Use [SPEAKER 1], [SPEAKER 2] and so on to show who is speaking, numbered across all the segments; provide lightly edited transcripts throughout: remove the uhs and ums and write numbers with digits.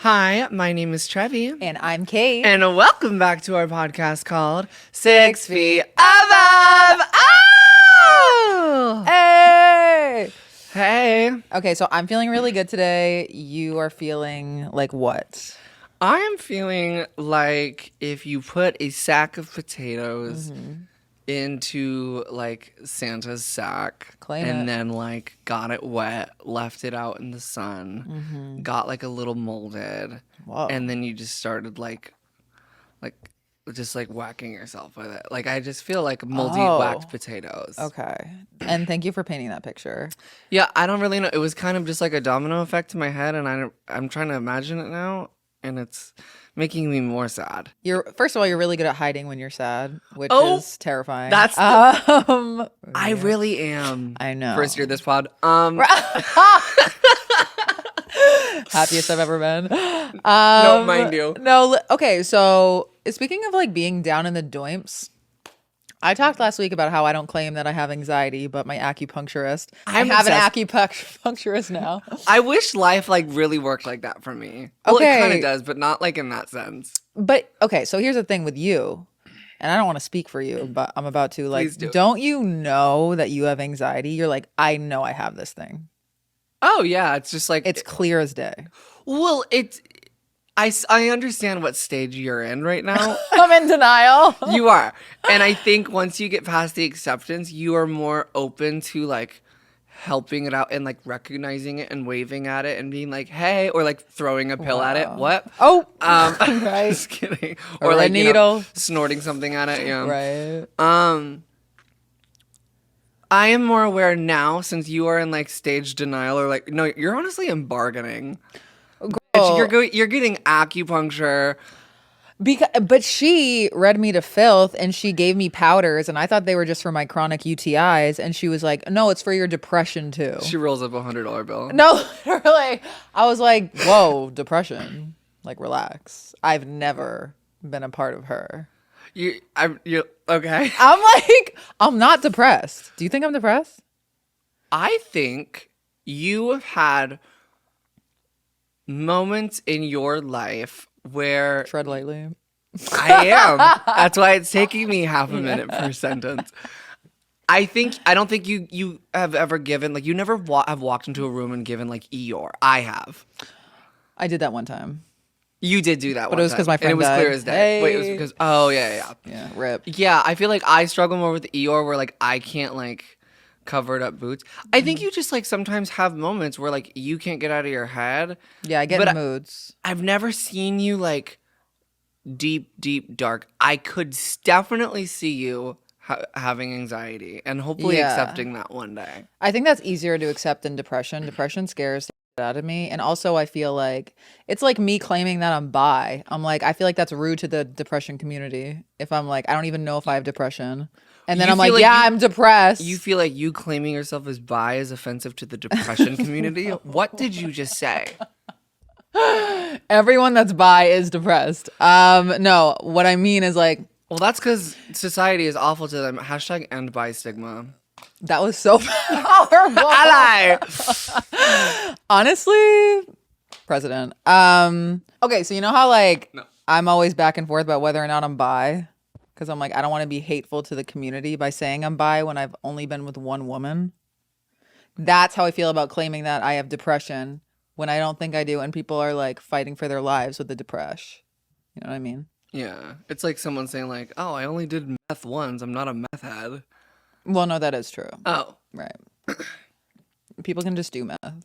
[SPEAKER 1] Hi, my name is Trevi.
[SPEAKER 2] And I'm Kate.
[SPEAKER 1] And welcome back to our podcast called 6 Feet Above. Oh!
[SPEAKER 2] Hey!
[SPEAKER 1] Hey.
[SPEAKER 2] Okay, so I'm feeling really good today. You are feeling like what?
[SPEAKER 1] I am feeling like if you put a sack of potatoes into like Santa's sack then like got it wet, left it out in the sun, got like a little molded, and then you just started like just like whacking yourself with it. Like I just feel like moldy whacked potatoes.
[SPEAKER 2] Okay. And thank you for painting that picture.
[SPEAKER 1] Yeah, I don't really know. It was kind of just like a domino effect in my head, and I'm trying to imagine it now, and it's making me more sad.
[SPEAKER 2] First of all, you're really good at hiding when you're sad, which is terrifying.
[SPEAKER 1] That's
[SPEAKER 2] I
[SPEAKER 1] really am.
[SPEAKER 2] I know.
[SPEAKER 1] First year of this pod.
[SPEAKER 2] Happiest I've ever been.
[SPEAKER 1] No, mind you.
[SPEAKER 2] No, okay, so speaking of like being down in the doimps, I talked last week about how I don't claim that I have anxiety, but my acupuncturist, I have an acupuncturist now.
[SPEAKER 1] I wish life like really worked like that for me. Well, it kind of does, but not like in that sense.
[SPEAKER 2] But okay, so here's the thing with you, and I don't want to speak for you, but I'm about to. Like, don't you know that you have anxiety? You're like, I know I have this thing.
[SPEAKER 1] Oh yeah, it's just like
[SPEAKER 2] it's clear as day.
[SPEAKER 1] Well, I understand what stage you're in right now.
[SPEAKER 2] I'm in denial.
[SPEAKER 1] You are. And I think once you get past the acceptance, you are more open to like helping it out and like recognizing it and waving at it and being like, hey, or like throwing a pill at it. What?
[SPEAKER 2] Oh, right.
[SPEAKER 1] Just kidding.
[SPEAKER 2] Or like, needle.
[SPEAKER 1] Snorting something at it. Yeah.
[SPEAKER 2] Right.
[SPEAKER 1] I am more aware now since you are in like stage denial or like, no, you're honestly in bargaining. You're getting acupuncture.
[SPEAKER 2] But she read me to filth and she gave me powders and I thought they were just for my chronic UTIs and she was like, no, it's for your depression too.
[SPEAKER 1] She rolls up $100 bill.
[SPEAKER 2] No, really. I was like, whoa, depression. Like, relax. I've never been a part of her.
[SPEAKER 1] You okay?
[SPEAKER 2] I'm like, I'm not depressed. Do you think I'm depressed?
[SPEAKER 1] I think you have had moments in your life where
[SPEAKER 2] tread lightly.
[SPEAKER 1] I am. That's why it's taking me half a minute per sentence. I don't think you have ever given like you never have walked into a room and given like Eeyore. I have.
[SPEAKER 2] I did that one time.
[SPEAKER 1] You did do that,
[SPEAKER 2] but it was because my friend
[SPEAKER 1] and it was
[SPEAKER 2] died.
[SPEAKER 1] Clear as day.
[SPEAKER 2] Hey.
[SPEAKER 1] Wait, it was because
[SPEAKER 2] yeah, rip.
[SPEAKER 1] Yeah, I feel like I struggle more with Eeyore, where like I can't like covered up boots. I think you just like sometimes have moments where like you can't get out of your head.
[SPEAKER 2] Yeah, I get in moods.
[SPEAKER 1] I've never seen you like deep dark. I could definitely see you having anxiety and hopefully accepting that one day.
[SPEAKER 2] I think that's easier to accept than depression. Depression scares the shit out of me, and also I feel like it's like me claiming that I'm bi. I'm like, I feel like that's rude to the depression community if I'm like, I don't even know if I have depression. And then I'm like, I'm depressed.
[SPEAKER 1] You feel like you claiming yourself as bi is offensive to the depression community? What did you just say?
[SPEAKER 2] Everyone that's bi is depressed. No, what I mean is like,
[SPEAKER 1] well, that's because society is awful to them. # end bi stigma.
[SPEAKER 2] That was so powerful.
[SPEAKER 1] Ally.
[SPEAKER 2] Honestly, president. Okay, so you know how like I'm always back and forth about whether or not I'm bi? Because I'm like, I don't want to be hateful to the community by saying I'm bi when I've only been with one woman. That's how I feel about claiming that I have depression when I don't think I do. And people are like fighting for their lives with the depression. You know what I mean?
[SPEAKER 1] Yeah. It's like someone saying like, oh, I only did meth once. I'm not a meth head.
[SPEAKER 2] Well, no, that is true.
[SPEAKER 1] Oh.
[SPEAKER 2] Right. People can just do meth.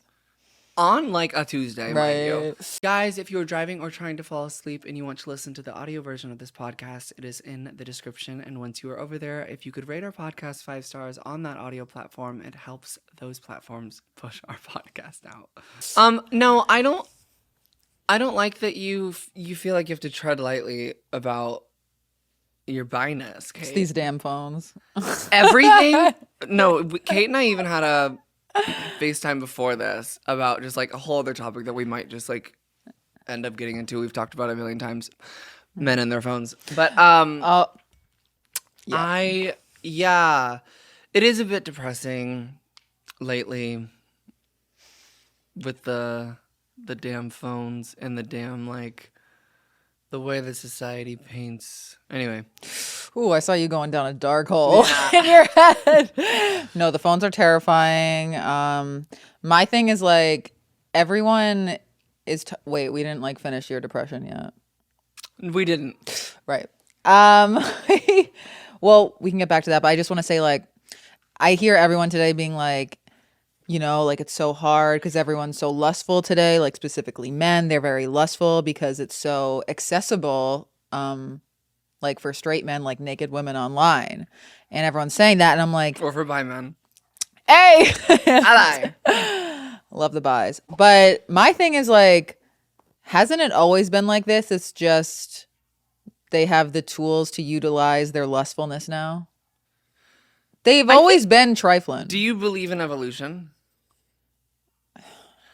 [SPEAKER 1] On like a Tuesday,
[SPEAKER 2] right.
[SPEAKER 1] Mind you. Guys, if you're driving or trying to fall asleep and you want to listen to the audio version of this podcast, it is in the description. And once you are over there, if you could rate our podcast 5 stars on that audio platform, it helps those platforms push our podcast out. No, I don't like that you feel like you have to tread lightly about your bi-ness, Kate.
[SPEAKER 2] It's these damn phones.
[SPEAKER 1] Everything. No, Kate and I even had a FaceTime before this about just like a whole other topic that we might just like end up getting into. We've talked about it a million times. Men and their phones. But it is a bit depressing lately with the the damn phones and the damn like the way the society paints. Anyway.
[SPEAKER 2] Ooh, I saw you going down a dark hole in your head. No, the phones are terrifying. My thing is like everyone is wait, we didn't like finish your depression yet.
[SPEAKER 1] We didn't.
[SPEAKER 2] Right. Well, we can get back to that, but I just want to say like I hear everyone today being like, you know, like it's so hard because everyone's so lustful today, like specifically men, they're very lustful because it's so accessible, like for straight men, like naked women online. And everyone's saying that. And I'm like,
[SPEAKER 1] or for bi men.
[SPEAKER 2] Hey,
[SPEAKER 1] I
[SPEAKER 2] love the buys. But my thing is like, hasn't it always been like this? It's just they have the tools to utilize their lustfulness now. They've always been trifling.
[SPEAKER 1] Do you believe in evolution?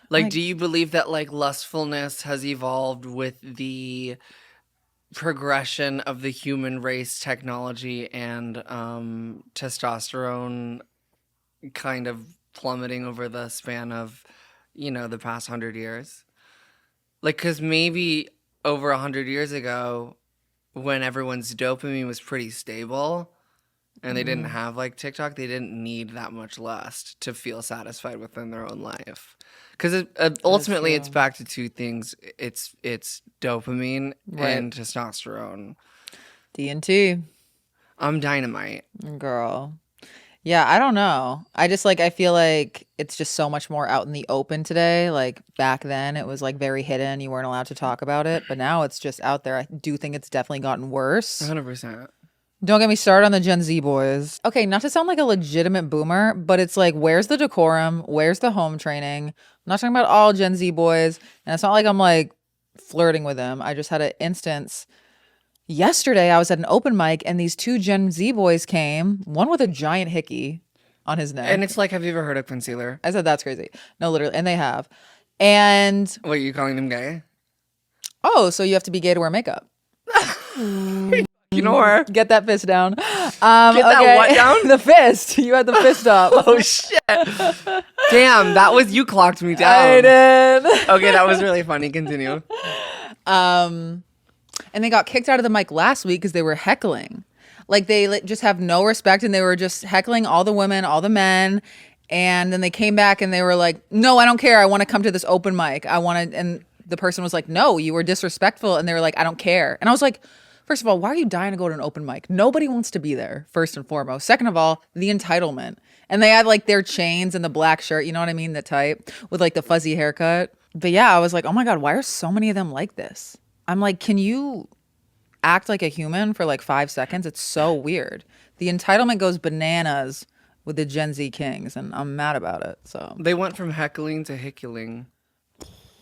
[SPEAKER 1] Like, do you believe that like lustfulness has evolved with the progression of the human race, technology, and testosterone kind of plummeting over the span of, you know, the past 100 years? Like, because maybe over 100 years ago, when everyone's dopamine was pretty stable and they didn't have like TikTok, they didn't need that much lust to feel satisfied within their own life. Because ultimately, it's back to two things: it's dopamine and testosterone.
[SPEAKER 2] D&T.
[SPEAKER 1] I'm dynamite,
[SPEAKER 2] girl. Yeah, I don't know. I just like I feel like it's just so much more out in the open today. Like back then, it was like very hidden; you weren't allowed to talk about it. But now it's just out there. I do think it's definitely gotten worse.
[SPEAKER 1] 100%.
[SPEAKER 2] Don't get me started on the Gen Z boys. Okay, not to sound like a legitimate boomer, but it's like, where's the decorum? Where's the home training? I'm not talking about all Gen Z boys. And it's not like I'm like flirting with them. I just had an instance. Yesterday, I was at an open mic and these two Gen Z boys came, one with a giant hickey on his neck.
[SPEAKER 1] And it's like, have you ever heard of concealer?
[SPEAKER 2] I said, that's crazy. No, literally. And they have. And.
[SPEAKER 1] Wait, you calling them gay?
[SPEAKER 2] Oh, so you have to be gay to wear makeup.
[SPEAKER 1] You know her.
[SPEAKER 2] Get that fist down. Get
[SPEAKER 1] that what down?
[SPEAKER 2] The fist. You had the fist up.
[SPEAKER 1] Oh, shit. Damn, that was, you clocked me down.
[SPEAKER 2] I did.
[SPEAKER 1] Okay, that was really funny. Continue.
[SPEAKER 2] And they got kicked out of the mic last week because they were heckling. Like they just have no respect and they were just heckling all the women, all the men. And then they came back and they were like, no, I don't care. I want to come to this open mic. And the person was like, no, you were disrespectful. And they were like, I don't care. And I was like, first of all, why are you dying to go to an open mic? Nobody wants to be there, first and foremost. Second of all, the entitlement. And they had like their chains and the black shirt, you know what I mean? The type with like the fuzzy haircut. But yeah, I was like, oh my God, why are so many of them like this? I'm like, can you act like a human for like 5 seconds? It's so weird. The entitlement goes bananas with the Gen Z kings, and I'm mad about it. So
[SPEAKER 1] they went from heckling to hickling.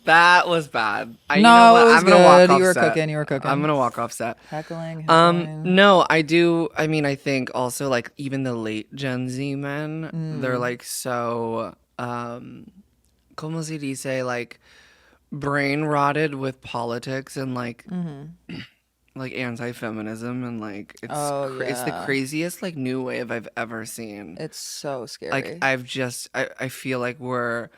[SPEAKER 1] That was bad.
[SPEAKER 2] It was good. Walk off. You were cooking.
[SPEAKER 1] I'm gonna walk off set.
[SPEAKER 2] Heckling.
[SPEAKER 1] No, I do. I mean, I think also like even the late Gen Z men, they're like so, como se dice, like brain rotted with politics and like, like anti-feminism and like it's the craziest like new wave I've ever seen.
[SPEAKER 2] It's so scary.
[SPEAKER 1] Like I feel like we're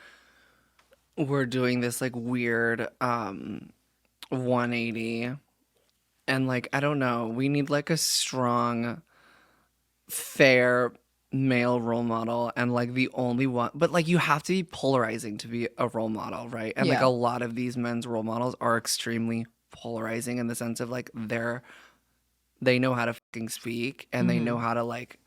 [SPEAKER 1] doing this like weird 180 and like I don't know, we need like a strong fair male role model and like the only one, but like you have to be polarizing to be a role model, right? And like a lot of these men's role models are extremely polarizing in the sense of like they know how to fucking speak and they know how to like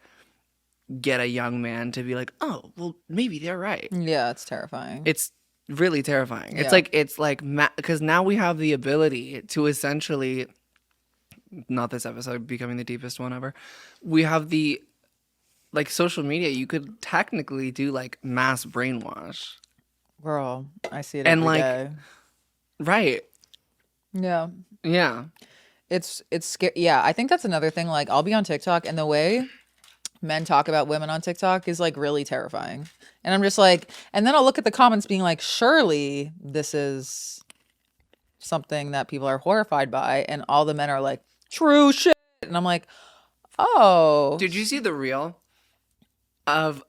[SPEAKER 1] get a young man to be like, oh well maybe they're right.
[SPEAKER 2] Yeah, it's terrifying.
[SPEAKER 1] It's really terrifying. It's like because now we have the ability to essentially, not this episode becoming the deepest one ever, we have the like social media, you could technically do like mass brainwash.
[SPEAKER 2] Girl, I see it every day.
[SPEAKER 1] Right.
[SPEAKER 2] Yeah.
[SPEAKER 1] Yeah.
[SPEAKER 2] It's scary. Yeah, I think that's another thing. Like I'll be on TikTok and the way men talk about women on TikTok is like really terrifying. And I'm just like, and then I'll look at the comments being like, surely this is something that people are horrified by. And all the men are like, true shit. And I'm like, oh.
[SPEAKER 1] Did you see the reel of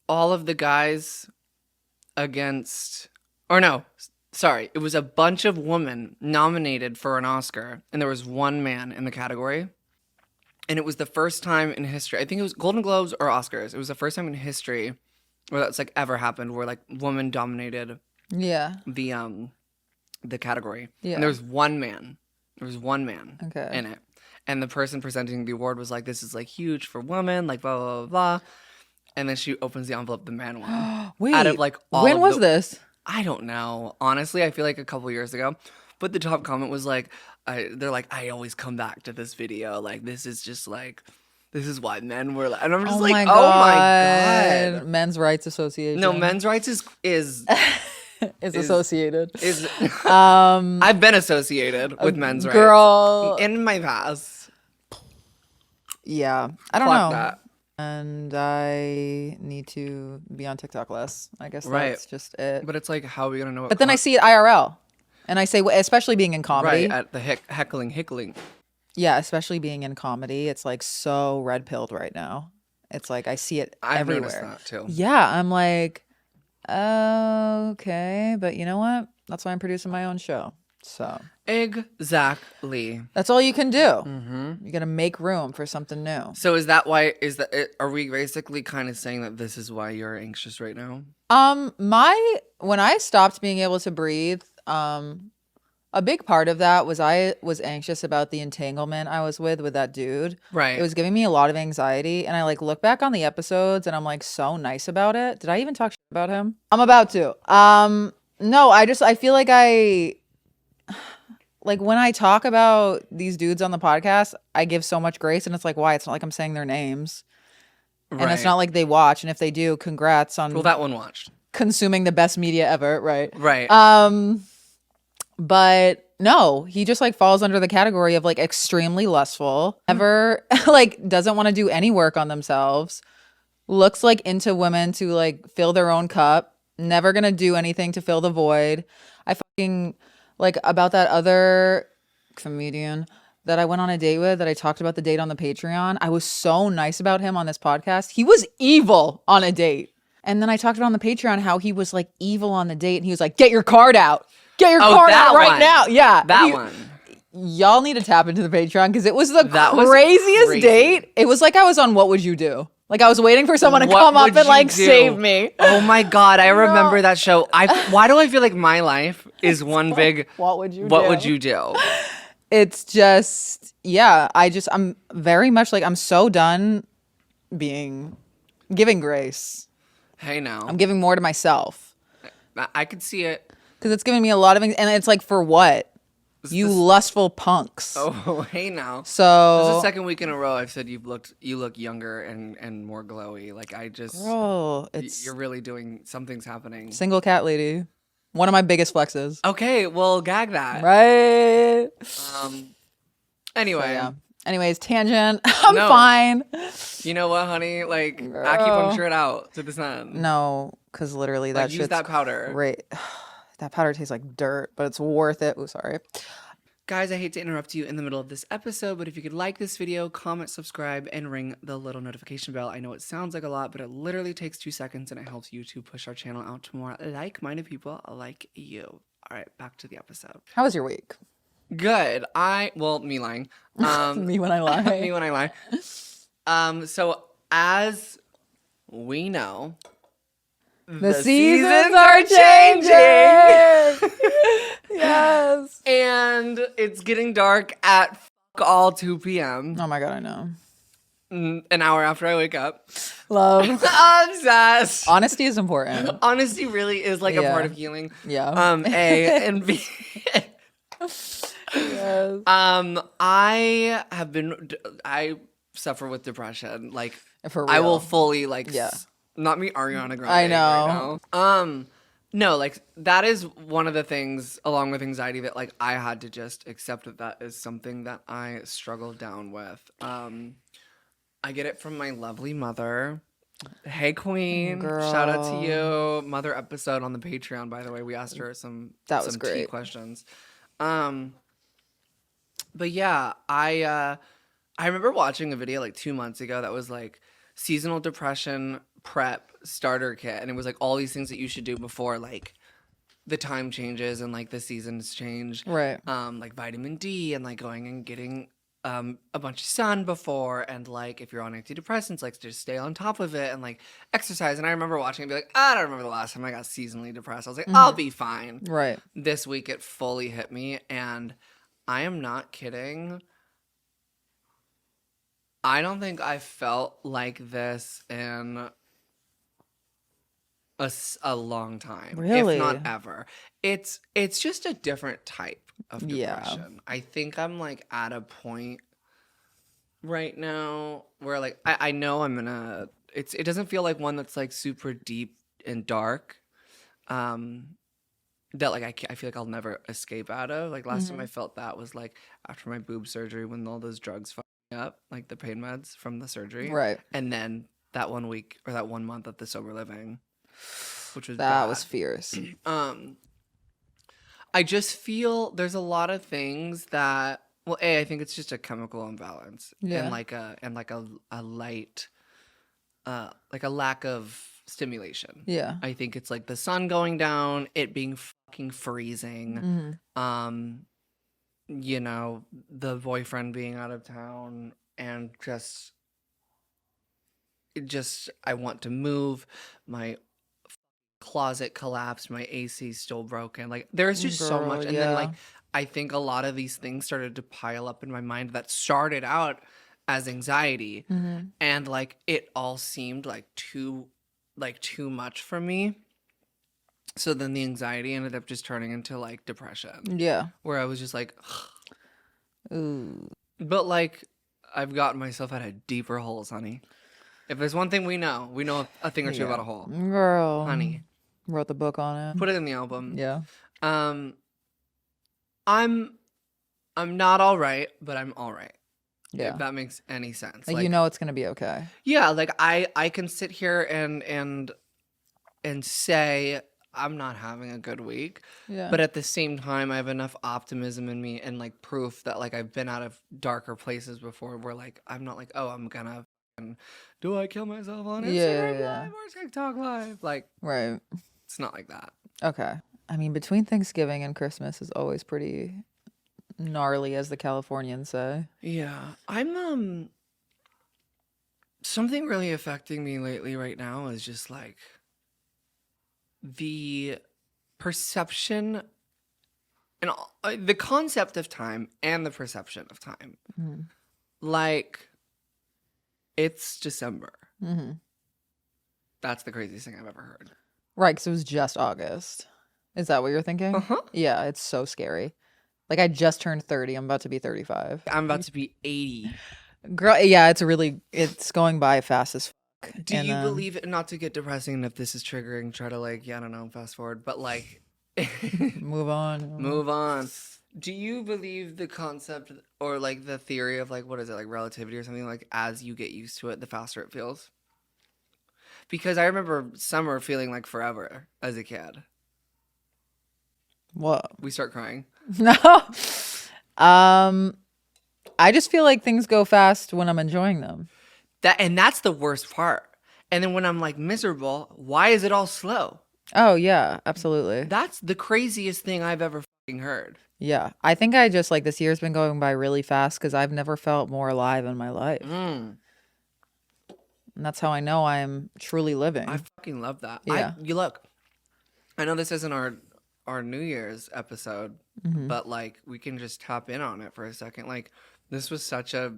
[SPEAKER 1] all of the guys against Or no, sorry. It was a bunch of women nominated for an Oscar, and there was one man in the category. And it was the first time in history. I think it was Golden Globes or Oscars. It was the first time in history where that's like ever happened, where like woman dominated the category. Yeah. And there was one man. There was one man in it. And the person presenting the award was like, this is like huge for women, like blah, blah, blah, blah. And then she opens the envelope, the man won.
[SPEAKER 2] Wait,
[SPEAKER 1] out of like all
[SPEAKER 2] when was this?
[SPEAKER 1] I don't know. Honestly, I feel like a couple years ago. But the top comment was like, they're like, I always come back to this video. Like, this is just like, this is why men were like, and I'm just like, oh my God.
[SPEAKER 2] Men's Rights Association.
[SPEAKER 1] No, Men's Rights is
[SPEAKER 2] is associated.
[SPEAKER 1] I've been associated with men's rights.
[SPEAKER 2] Girl.
[SPEAKER 1] In my past.
[SPEAKER 2] Yeah. I don't know. That. And I need to be on TikTok less. I guess that's just it.
[SPEAKER 1] But it's like, how are we going to know?
[SPEAKER 2] But then I see it IRL. And I say, especially being in comedy.
[SPEAKER 1] Right, at the heckling.
[SPEAKER 2] Yeah, especially being in comedy. It's like so red pilled right now. It's like I see it everywhere.
[SPEAKER 1] I've noticed that too.
[SPEAKER 2] Yeah, I'm like, okay. But you know what? That's why I'm producing my own show. So
[SPEAKER 1] exactly.
[SPEAKER 2] That's all you can do. Mm-hmm. You got to make room for something new.
[SPEAKER 1] So is that why? Are we basically kind of saying that this is why you're anxious right now?
[SPEAKER 2] When I stopped being able to breathe, a big part of that was I was anxious about the entanglement I was with that dude.
[SPEAKER 1] Right.
[SPEAKER 2] It was giving me a lot of anxiety, and I like look back on the episodes, and I'm like so nice about it. Did I even talk shit about him? I'm about to. No, I feel like like when I talk about these dudes on the podcast, I give so much grace, and it's like, why? It's not like I'm saying their names. Right. And it's not like they watch, and if they do, congrats on
[SPEAKER 1] that one watched.
[SPEAKER 2] Consuming the best media ever, right?
[SPEAKER 1] Right.
[SPEAKER 2] But no, he just like falls under the category of like extremely lustful, never like doesn't want to do any work on themselves, looks like into women to like fill their own cup, never gonna do anything to fill the void. I fucking like about that other comedian that I went on a date with that I talked about the date on the Patreon. I was so nice about him on this podcast. He was evil on a date. And then I talked about on the Patreon how he was like evil on the date, and he was like, get your card out. Get your card out right now. Yeah.
[SPEAKER 1] That one.
[SPEAKER 2] Y'all need to tap into the Patreon because it was the craziest date. It was like I was on What Would You Do? Like I was waiting for someone to come up and like save me.
[SPEAKER 1] Oh my God. I remember that show. Why do I feel like my life is one big
[SPEAKER 2] What Would You Do?
[SPEAKER 1] What Would You Do?
[SPEAKER 2] It's just, yeah. I'm very much like, I'm so done giving grace.
[SPEAKER 1] Hey now.
[SPEAKER 2] I'm giving more to myself.
[SPEAKER 1] I could see it.
[SPEAKER 2] Because it's giving me a lot of, and it's like, for what? Lustful punks.
[SPEAKER 1] Oh, hey now.
[SPEAKER 2] So
[SPEAKER 1] this is the second week in a row I've said you look younger and more glowy. Like I just,
[SPEAKER 2] girl,
[SPEAKER 1] you're really doing, something's happening.
[SPEAKER 2] Single cat lady. One of my biggest flexes.
[SPEAKER 1] Okay, well, gag that.
[SPEAKER 2] Right.
[SPEAKER 1] Anyway.
[SPEAKER 2] So, yeah. Anyways, tangent. I'm fine.
[SPEAKER 1] You know what, honey? Like, acupuncture it out to the sun.
[SPEAKER 2] No, because literally that shit's
[SPEAKER 1] use that powder.
[SPEAKER 2] Right. That powder tastes like dirt, but it's worth it. Oh, sorry.
[SPEAKER 1] Guys, I hate to interrupt you in the middle of this episode, but if you could like this video, comment, subscribe, and ring the little notification bell. I know it sounds like a lot, but it literally takes 2 seconds, and it helps YouTube push our channel out to more like-minded people like you. All right, back to the episode.
[SPEAKER 2] How was your week?
[SPEAKER 1] Good. Me lying.
[SPEAKER 2] Me when I lie.
[SPEAKER 1] Me when I lie. So as we know,
[SPEAKER 2] the seasons are changing. Yes.
[SPEAKER 1] And it's getting dark at all 2 p.m.
[SPEAKER 2] Oh my God, I know.
[SPEAKER 1] An hour after I wake up.
[SPEAKER 2] Love.
[SPEAKER 1] Obsessed.
[SPEAKER 2] Honesty is important.
[SPEAKER 1] Honesty really is like a part of healing.
[SPEAKER 2] Yeah.
[SPEAKER 1] A and B.
[SPEAKER 2] Yes.
[SPEAKER 1] I suffer with depression. Like,
[SPEAKER 2] for real.
[SPEAKER 1] I will fully not me Ariana Grande.
[SPEAKER 2] I know.
[SPEAKER 1] Right now. No, like that is one of the things along with anxiety that like I had to just accept that is something that I struggled down with. I get it from my lovely mother. Hey queen,
[SPEAKER 2] girl.
[SPEAKER 1] Shout out to you. Mother episode on the Patreon, by the way. We asked her some tea questions. But yeah, I remember watching a video like 2 months ago that was like seasonal depression prep starter kit, and it was like all these things that you should do before like the time changes and like the seasons change.
[SPEAKER 2] Right.
[SPEAKER 1] Like vitamin D and like going and getting a bunch of sun before, and like if you're on antidepressants, like just stay on top of it and like exercise. And I remember watching and be like, I don't remember the last time I got seasonally depressed. I was like, I'll be fine.
[SPEAKER 2] Right.
[SPEAKER 1] This week it fully hit me, and I am not kidding. I don't think I felt like this in a long time,
[SPEAKER 2] really,
[SPEAKER 1] if not ever. It's just a different type of depression. Yeah. I think I'm like at a point right now where like I know I'm gonna. It doesn't feel like one that's like super deep and dark. That like I feel like I'll never escape out of. Like last time I felt that was like after my boob surgery when all those drugs fucked me up, like the pain meds from the surgery,
[SPEAKER 2] right?
[SPEAKER 1] And then that 1 week or that 1 month of the sober living, which was
[SPEAKER 2] that
[SPEAKER 1] bad.
[SPEAKER 2] was fierce.
[SPEAKER 1] I just feel there's a lot of things that, well, I think it's just a chemical imbalance, and like a light, like a lack of stimulation.
[SPEAKER 2] Yeah,
[SPEAKER 1] I think it's like the sun going down, it being fucking freezing, you know, the boyfriend being out of town, and just I want to move. My closet collapsed, my AC still broken. Like there's just so much, and then like I think a lot of these things started to pile up in my mind that started out as anxiety, and like it all seemed like too much for me. So then the anxiety ended up just turning into like depression. Yeah, where I was just like, ooh. But like I've gotten myself out of deeper holes, honey. If there's one thing we know a thing or two about a hole.
[SPEAKER 2] Girl,
[SPEAKER 1] honey.
[SPEAKER 2] Wrote the book on it.
[SPEAKER 1] Put it in the album.
[SPEAKER 2] Yeah.
[SPEAKER 1] I'm not all right, but I'm all right.
[SPEAKER 2] Yeah.
[SPEAKER 1] If that makes any sense.
[SPEAKER 2] Like you know it's gonna be okay.
[SPEAKER 1] Yeah, like I can sit here and say I'm not having a good week. Yeah. But at the same time I have enough optimism in me and like proof that like I've been out of darker places before where like I'm not like, oh, I'm gonna do I kill myself on Instagram Live or TikTok Live? Like, right. It's not like that.
[SPEAKER 2] Okay. I mean, between Thanksgiving and Christmas is always pretty gnarly, as the Californians say.
[SPEAKER 1] Yeah. I'm something really affecting me lately right now is just like the perception and the concept of time and the perception of time. Mm-hmm. Like it's December. Mm-hmm. That's the craziest thing I've ever heard.
[SPEAKER 2] Right, because it was just August. Is that what you're thinking? Uh-huh. Yeah, it's so scary. Like, I just turned 30. I'm about to be 35.
[SPEAKER 1] I'm about to be 80.
[SPEAKER 2] Girl, yeah, it's going by fast as fuck.
[SPEAKER 1] Do you believe it? Not to get depressing, if this is triggering, try to like, yeah, I don't know, fast forward. But like...
[SPEAKER 2] Move on.
[SPEAKER 1] Move on. Do you believe the concept or like the theory of like, what is it, like relativity or something, like as you get used to it, the faster it feels? Because I remember summer feeling like forever as a kid.
[SPEAKER 2] What?
[SPEAKER 1] We start crying.
[SPEAKER 2] No. I just feel like things go fast when I'm enjoying them.
[SPEAKER 1] That's the worst part. And then when I'm like miserable, why is it all slow?
[SPEAKER 2] Oh yeah, absolutely.
[SPEAKER 1] That's the craziest thing I've ever fucking heard.
[SPEAKER 2] Yeah. I think I just like this year's been going by really fast because I've never felt more alive in my life. And that's how I know I'm truly living.
[SPEAKER 1] I fucking love that.
[SPEAKER 2] Yeah.
[SPEAKER 1] You look, I know this isn't our New Year's episode, but like we can just tap in on it for a second. Like this was such a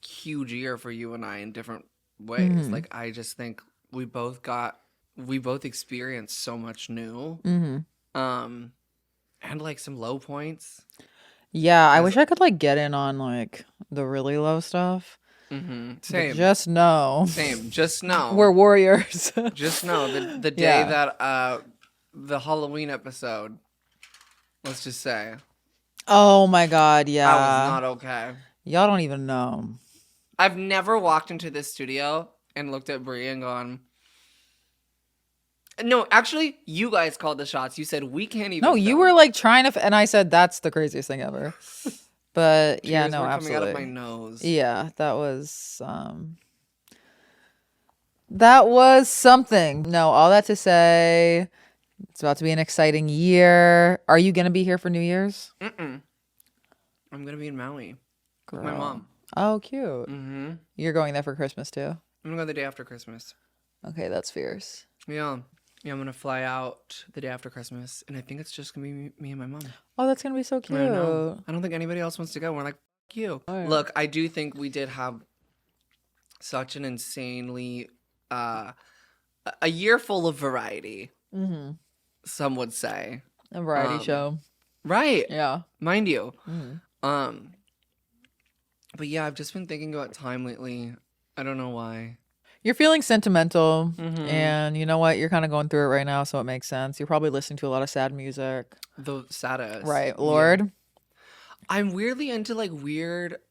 [SPEAKER 1] huge year for you and I in different ways. Like I just think we both experienced so much new. And like some low points.
[SPEAKER 2] Yeah, I wish I could like get in on like the really low stuff.
[SPEAKER 1] Same.
[SPEAKER 2] But just know.
[SPEAKER 1] Same. Just know.
[SPEAKER 2] We're warriors.
[SPEAKER 1] Just know the day that the Halloween episode, let's just say.
[SPEAKER 2] Oh my God, yeah.
[SPEAKER 1] I was not okay.
[SPEAKER 2] Y'all don't even know.
[SPEAKER 1] I've never walked into this studio and looked at Brie and gone, no, actually, you guys called the shots. You said we can't even.
[SPEAKER 2] No, you were like trying to, and I said that's the craziest thing ever. But yeah, no, absolutely.
[SPEAKER 1] Coming out of my nose.
[SPEAKER 2] Yeah, that was something. No, all that to say, It's about to be an exciting year. Are you going to be here for New Year's?
[SPEAKER 1] I'm going to be in Maui with my
[SPEAKER 2] Girl.
[SPEAKER 1] mom.
[SPEAKER 2] Oh, cute. You're going there for Christmas too?
[SPEAKER 1] I'm going to go the day after Christmas.
[SPEAKER 2] Okay, that's fierce.
[SPEAKER 1] Yeah. Yeah, I'm going to fly out the day after Christmas, and I think it's just going to be me and my mom.
[SPEAKER 2] Oh, that's going to be so cute.
[SPEAKER 1] I know. I don't think anybody else wants to go. We're like, fuck you.
[SPEAKER 2] Right.
[SPEAKER 1] Look, I do think we did have such an insanely, a year full of variety, some would say.
[SPEAKER 2] A variety show.
[SPEAKER 1] Right.
[SPEAKER 2] Yeah.
[SPEAKER 1] Mind you. But yeah, I've just been thinking about time lately. I don't know why.
[SPEAKER 2] You're feeling sentimental, and you know what? You're kind of going through it right now, so it makes sense. You're probably listening to a lot of sad music.
[SPEAKER 1] The saddest.
[SPEAKER 2] Right, Lord.
[SPEAKER 1] Yeah. I'm weirdly into like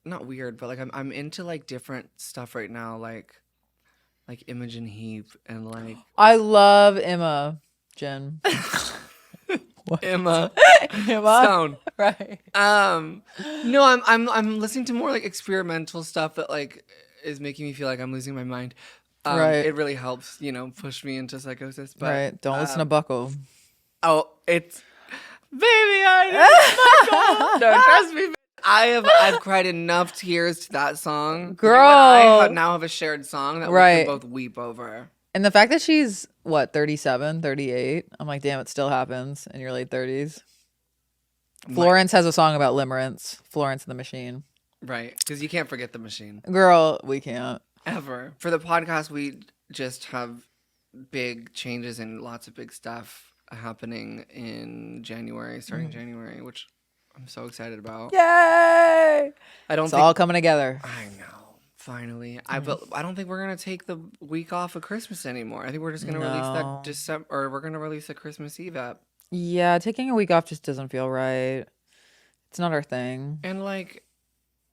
[SPEAKER 1] not weird, but like I'm into like different stuff right now, like Imogen Heap and like
[SPEAKER 2] I love Emma, Jen.
[SPEAKER 1] Emma
[SPEAKER 2] Emma
[SPEAKER 1] Stone.
[SPEAKER 2] Right.
[SPEAKER 1] No, I'm listening to more like experimental stuff that like is making me feel like I'm losing my mind.
[SPEAKER 2] Right.
[SPEAKER 1] It really helps, push me into psychosis. But,
[SPEAKER 2] right. Don't listen to Buckle.
[SPEAKER 1] Oh, it's baby, I need Buckle. No, trust me. I've cried enough tears to that song.
[SPEAKER 2] Girl.
[SPEAKER 1] I now have a shared song that we
[SPEAKER 2] right.
[SPEAKER 1] can both weep over.
[SPEAKER 2] And the fact that she's, 37, 38? I'm like, damn, it still happens in your late 30s. Florence has a song about limerence. Florence and the Machine.
[SPEAKER 1] Right. Because you can't forget the machine.
[SPEAKER 2] Girl, we can't.
[SPEAKER 1] Ever. For the podcast, we just have big changes and lots of big stuff happening in January, starting January, which I'm so excited about.
[SPEAKER 2] Yay! It's all coming together.
[SPEAKER 1] I know. Finally. But I don't think we're going to take the week off of Christmas anymore. I think we're just going to release that December, or we're going to release a Christmas Eve app.
[SPEAKER 2] Yeah, taking a week off just doesn't feel right. It's not our thing.
[SPEAKER 1] And like,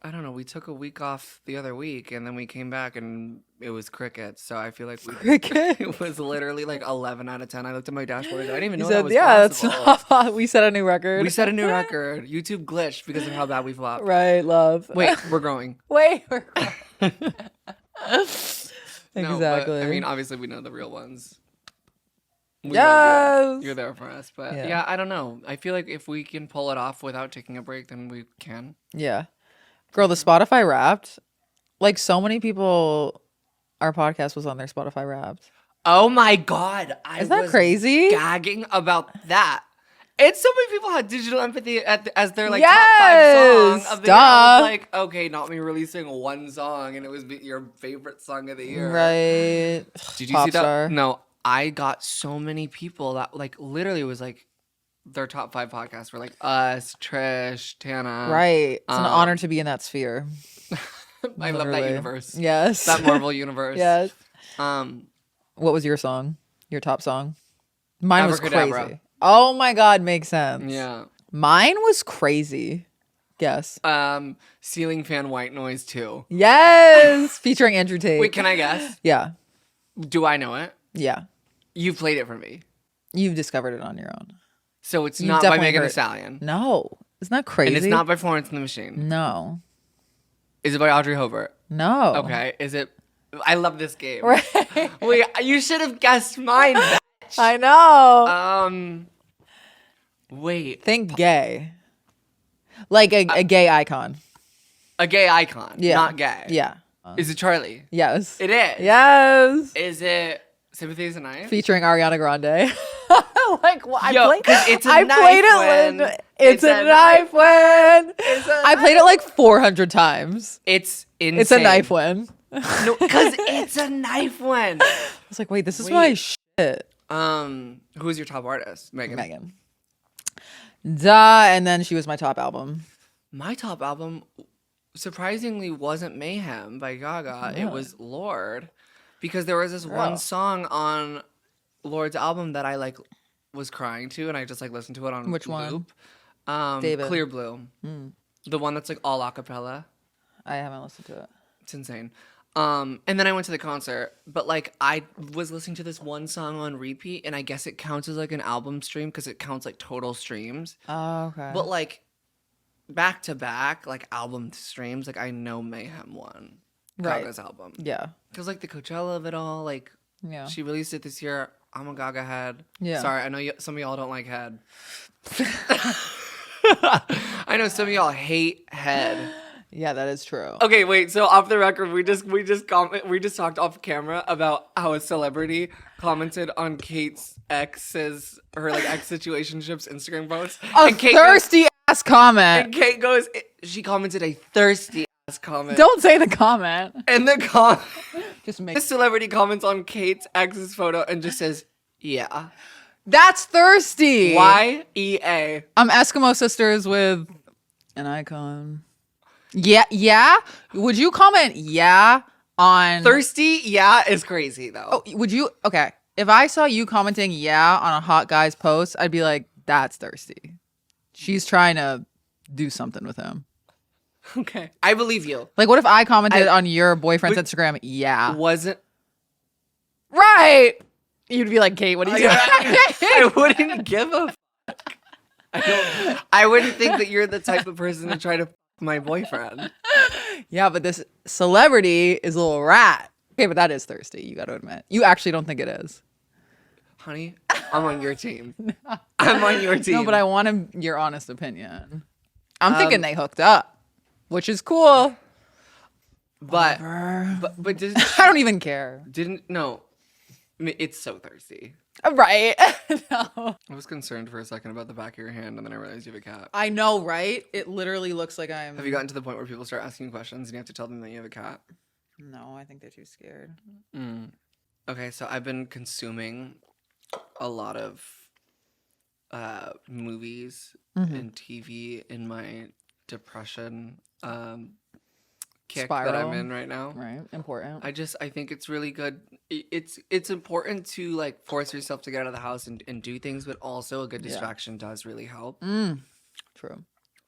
[SPEAKER 1] I don't know, we took a week off the other week and then we came back and it was crickets. So I feel like it was literally like 11 out of 10. I looked at my dashboard. I didn't even know that was possible.
[SPEAKER 2] That's not, we set a new record.
[SPEAKER 1] We set a new record. YouTube glitched because of how bad we flopped.
[SPEAKER 2] Right, love.
[SPEAKER 1] Wait, we're growing.
[SPEAKER 2] Wait, we're growing. Exactly.
[SPEAKER 1] No, but, I mean, obviously we know the real ones.
[SPEAKER 2] Yes.
[SPEAKER 1] You're there for us. But yeah, I don't know. I feel like if we can pull it off without taking a break, then we can.
[SPEAKER 2] Yeah. Girl, the Spotify Wrapped, like so many people, our podcast was on their Spotify Wrapped.
[SPEAKER 1] Oh my God.
[SPEAKER 2] Isn't that crazy?
[SPEAKER 1] Gagging about that. It's so many people had Digital Empathy as their like top 5 song of the year. I was like, okay, not me releasing one song and it was your favorite song of the year.
[SPEAKER 2] Right.
[SPEAKER 1] Did you see that? No, I got so many people that like literally was like their top 5 podcasts were like us, Trish, Tana.
[SPEAKER 2] Right. It's an honor to be in that sphere.
[SPEAKER 1] I love that universe.
[SPEAKER 2] Yes.
[SPEAKER 1] That Marvel universe.
[SPEAKER 2] Yes. What was your song? Your top song? Mine was crazy. Oh my God, makes sense.
[SPEAKER 1] Yeah.
[SPEAKER 2] Mine was crazy. Guess.
[SPEAKER 1] Ceiling Fan White Noise 2.
[SPEAKER 2] Yes. Featuring Andrew Tate.
[SPEAKER 1] Wait, can I guess?
[SPEAKER 2] Yeah.
[SPEAKER 1] Do I know it?
[SPEAKER 2] Yeah.
[SPEAKER 1] You played it for me.
[SPEAKER 2] You've discovered it on your own.
[SPEAKER 1] So it's not by Megan Thee Stallion.
[SPEAKER 2] No. Isn't that crazy?
[SPEAKER 1] And it's not by Florence and the Machine.
[SPEAKER 2] No.
[SPEAKER 1] Is it by Audrey Hobart?
[SPEAKER 2] No.
[SPEAKER 1] Okay. Is it? I love this game.
[SPEAKER 2] Right.
[SPEAKER 1] Wait, you should have guessed mine, bitch.
[SPEAKER 2] I know.
[SPEAKER 1] Wait.
[SPEAKER 2] Think gay. Like a gay icon.
[SPEAKER 1] A gay icon.
[SPEAKER 2] Yeah.
[SPEAKER 1] Not gay.
[SPEAKER 2] Yeah.
[SPEAKER 1] Is it Charlie?
[SPEAKER 2] Yes.
[SPEAKER 1] It is.
[SPEAKER 2] Yes.
[SPEAKER 1] Is it Sympathy is a Knife?
[SPEAKER 2] Featuring Ariana Grande. Like, well,
[SPEAKER 1] it's a knife.
[SPEAKER 2] It's a knife when. I played it like 400 times.
[SPEAKER 1] It's insane.
[SPEAKER 2] It's a knife when.
[SPEAKER 1] No, because it's a knife when.
[SPEAKER 2] I was like, wait, this is my shit.
[SPEAKER 1] Who's your top artist?
[SPEAKER 2] Megan. Duh, and then she was my top album.
[SPEAKER 1] My top album, surprisingly, wasn't Mayhem by Gaga. It was Lorde. Because there was this one song on Lorde's album that I like was crying to, and I just like listened to it on
[SPEAKER 2] Which
[SPEAKER 1] loop.
[SPEAKER 2] One? David.
[SPEAKER 1] Clear Blue. The one that's like all acapella.
[SPEAKER 2] I haven't listened to it.
[SPEAKER 1] It's insane. And then I went to the concert, but like I was listening to this one song on repeat, and I guess it counts as like an album stream because it counts like total streams.
[SPEAKER 2] Oh, okay.
[SPEAKER 1] But like back to back, like album streams, like I know Mayhem won Gaga's album.
[SPEAKER 2] Yeah.
[SPEAKER 1] Because like the Coachella of it all, like she released it this year. I'm a Gaga head.
[SPEAKER 2] Yeah.
[SPEAKER 1] Sorry, I know some of y'all don't like head. I know some of y'all hate head.
[SPEAKER 2] Yeah, that is true.
[SPEAKER 1] Okay, wait. So off the record, we just talked off camera about how a celebrity commented on Kate's ex's her like ex situationships Instagram post.
[SPEAKER 2] A thirsty ass comment.
[SPEAKER 1] And Kate goes, she commented a thirsty ass comment.
[SPEAKER 2] Don't say the comment.
[SPEAKER 1] And the
[SPEAKER 2] just make
[SPEAKER 1] the celebrity comments on Kate's ex's photo and just says, yeah.
[SPEAKER 2] That's thirsty.
[SPEAKER 1] YEA.
[SPEAKER 2] I'm Eskimo sisters with an icon. Yeah. Would you comment yeah on
[SPEAKER 1] thirsty? Yeah is crazy though.
[SPEAKER 2] Oh, would you? Okay, if I saw you commenting yeah on a hot guy's post, I'd be like, that's thirsty. She's trying to do something with him.
[SPEAKER 1] Okay, I believe you.
[SPEAKER 2] Like, what if I commented on your boyfriend's Instagram? Yeah,
[SPEAKER 1] wasn't
[SPEAKER 2] right. You'd be like, Kate, what are you doing?
[SPEAKER 1] I wouldn't give a fuck. I wouldn't think that you're the type of person to try to my boyfriend.
[SPEAKER 2] Yeah, but this celebrity is a little rat. Okay, but that is thirsty. You got to admit. You actually don't think it is.
[SPEAKER 1] Honey, I'm on your team. I'm on your team.
[SPEAKER 2] No, but I want your honest opinion. I'm thinking they hooked up, which is cool.
[SPEAKER 1] But
[SPEAKER 2] I don't even care.
[SPEAKER 1] No. I mean, it's so thirsty.
[SPEAKER 2] Right. No.
[SPEAKER 1] I was concerned for a second about the back of your hand, and then I realized you have a cat.
[SPEAKER 2] I know, right? It literally looks like I'm...
[SPEAKER 1] Have you gotten to the point where people start asking you questions and you have to tell them that you have a cat?
[SPEAKER 2] No, I think they're too scared.
[SPEAKER 1] Okay, so I've been consuming a lot of movies and TV in my depression kick
[SPEAKER 2] spiral
[SPEAKER 1] that I'm in right now.
[SPEAKER 2] Right, important.
[SPEAKER 1] I think it's really good. It's important to like force yourself to get out of the house and do things, but also a good distraction does really help.
[SPEAKER 2] True.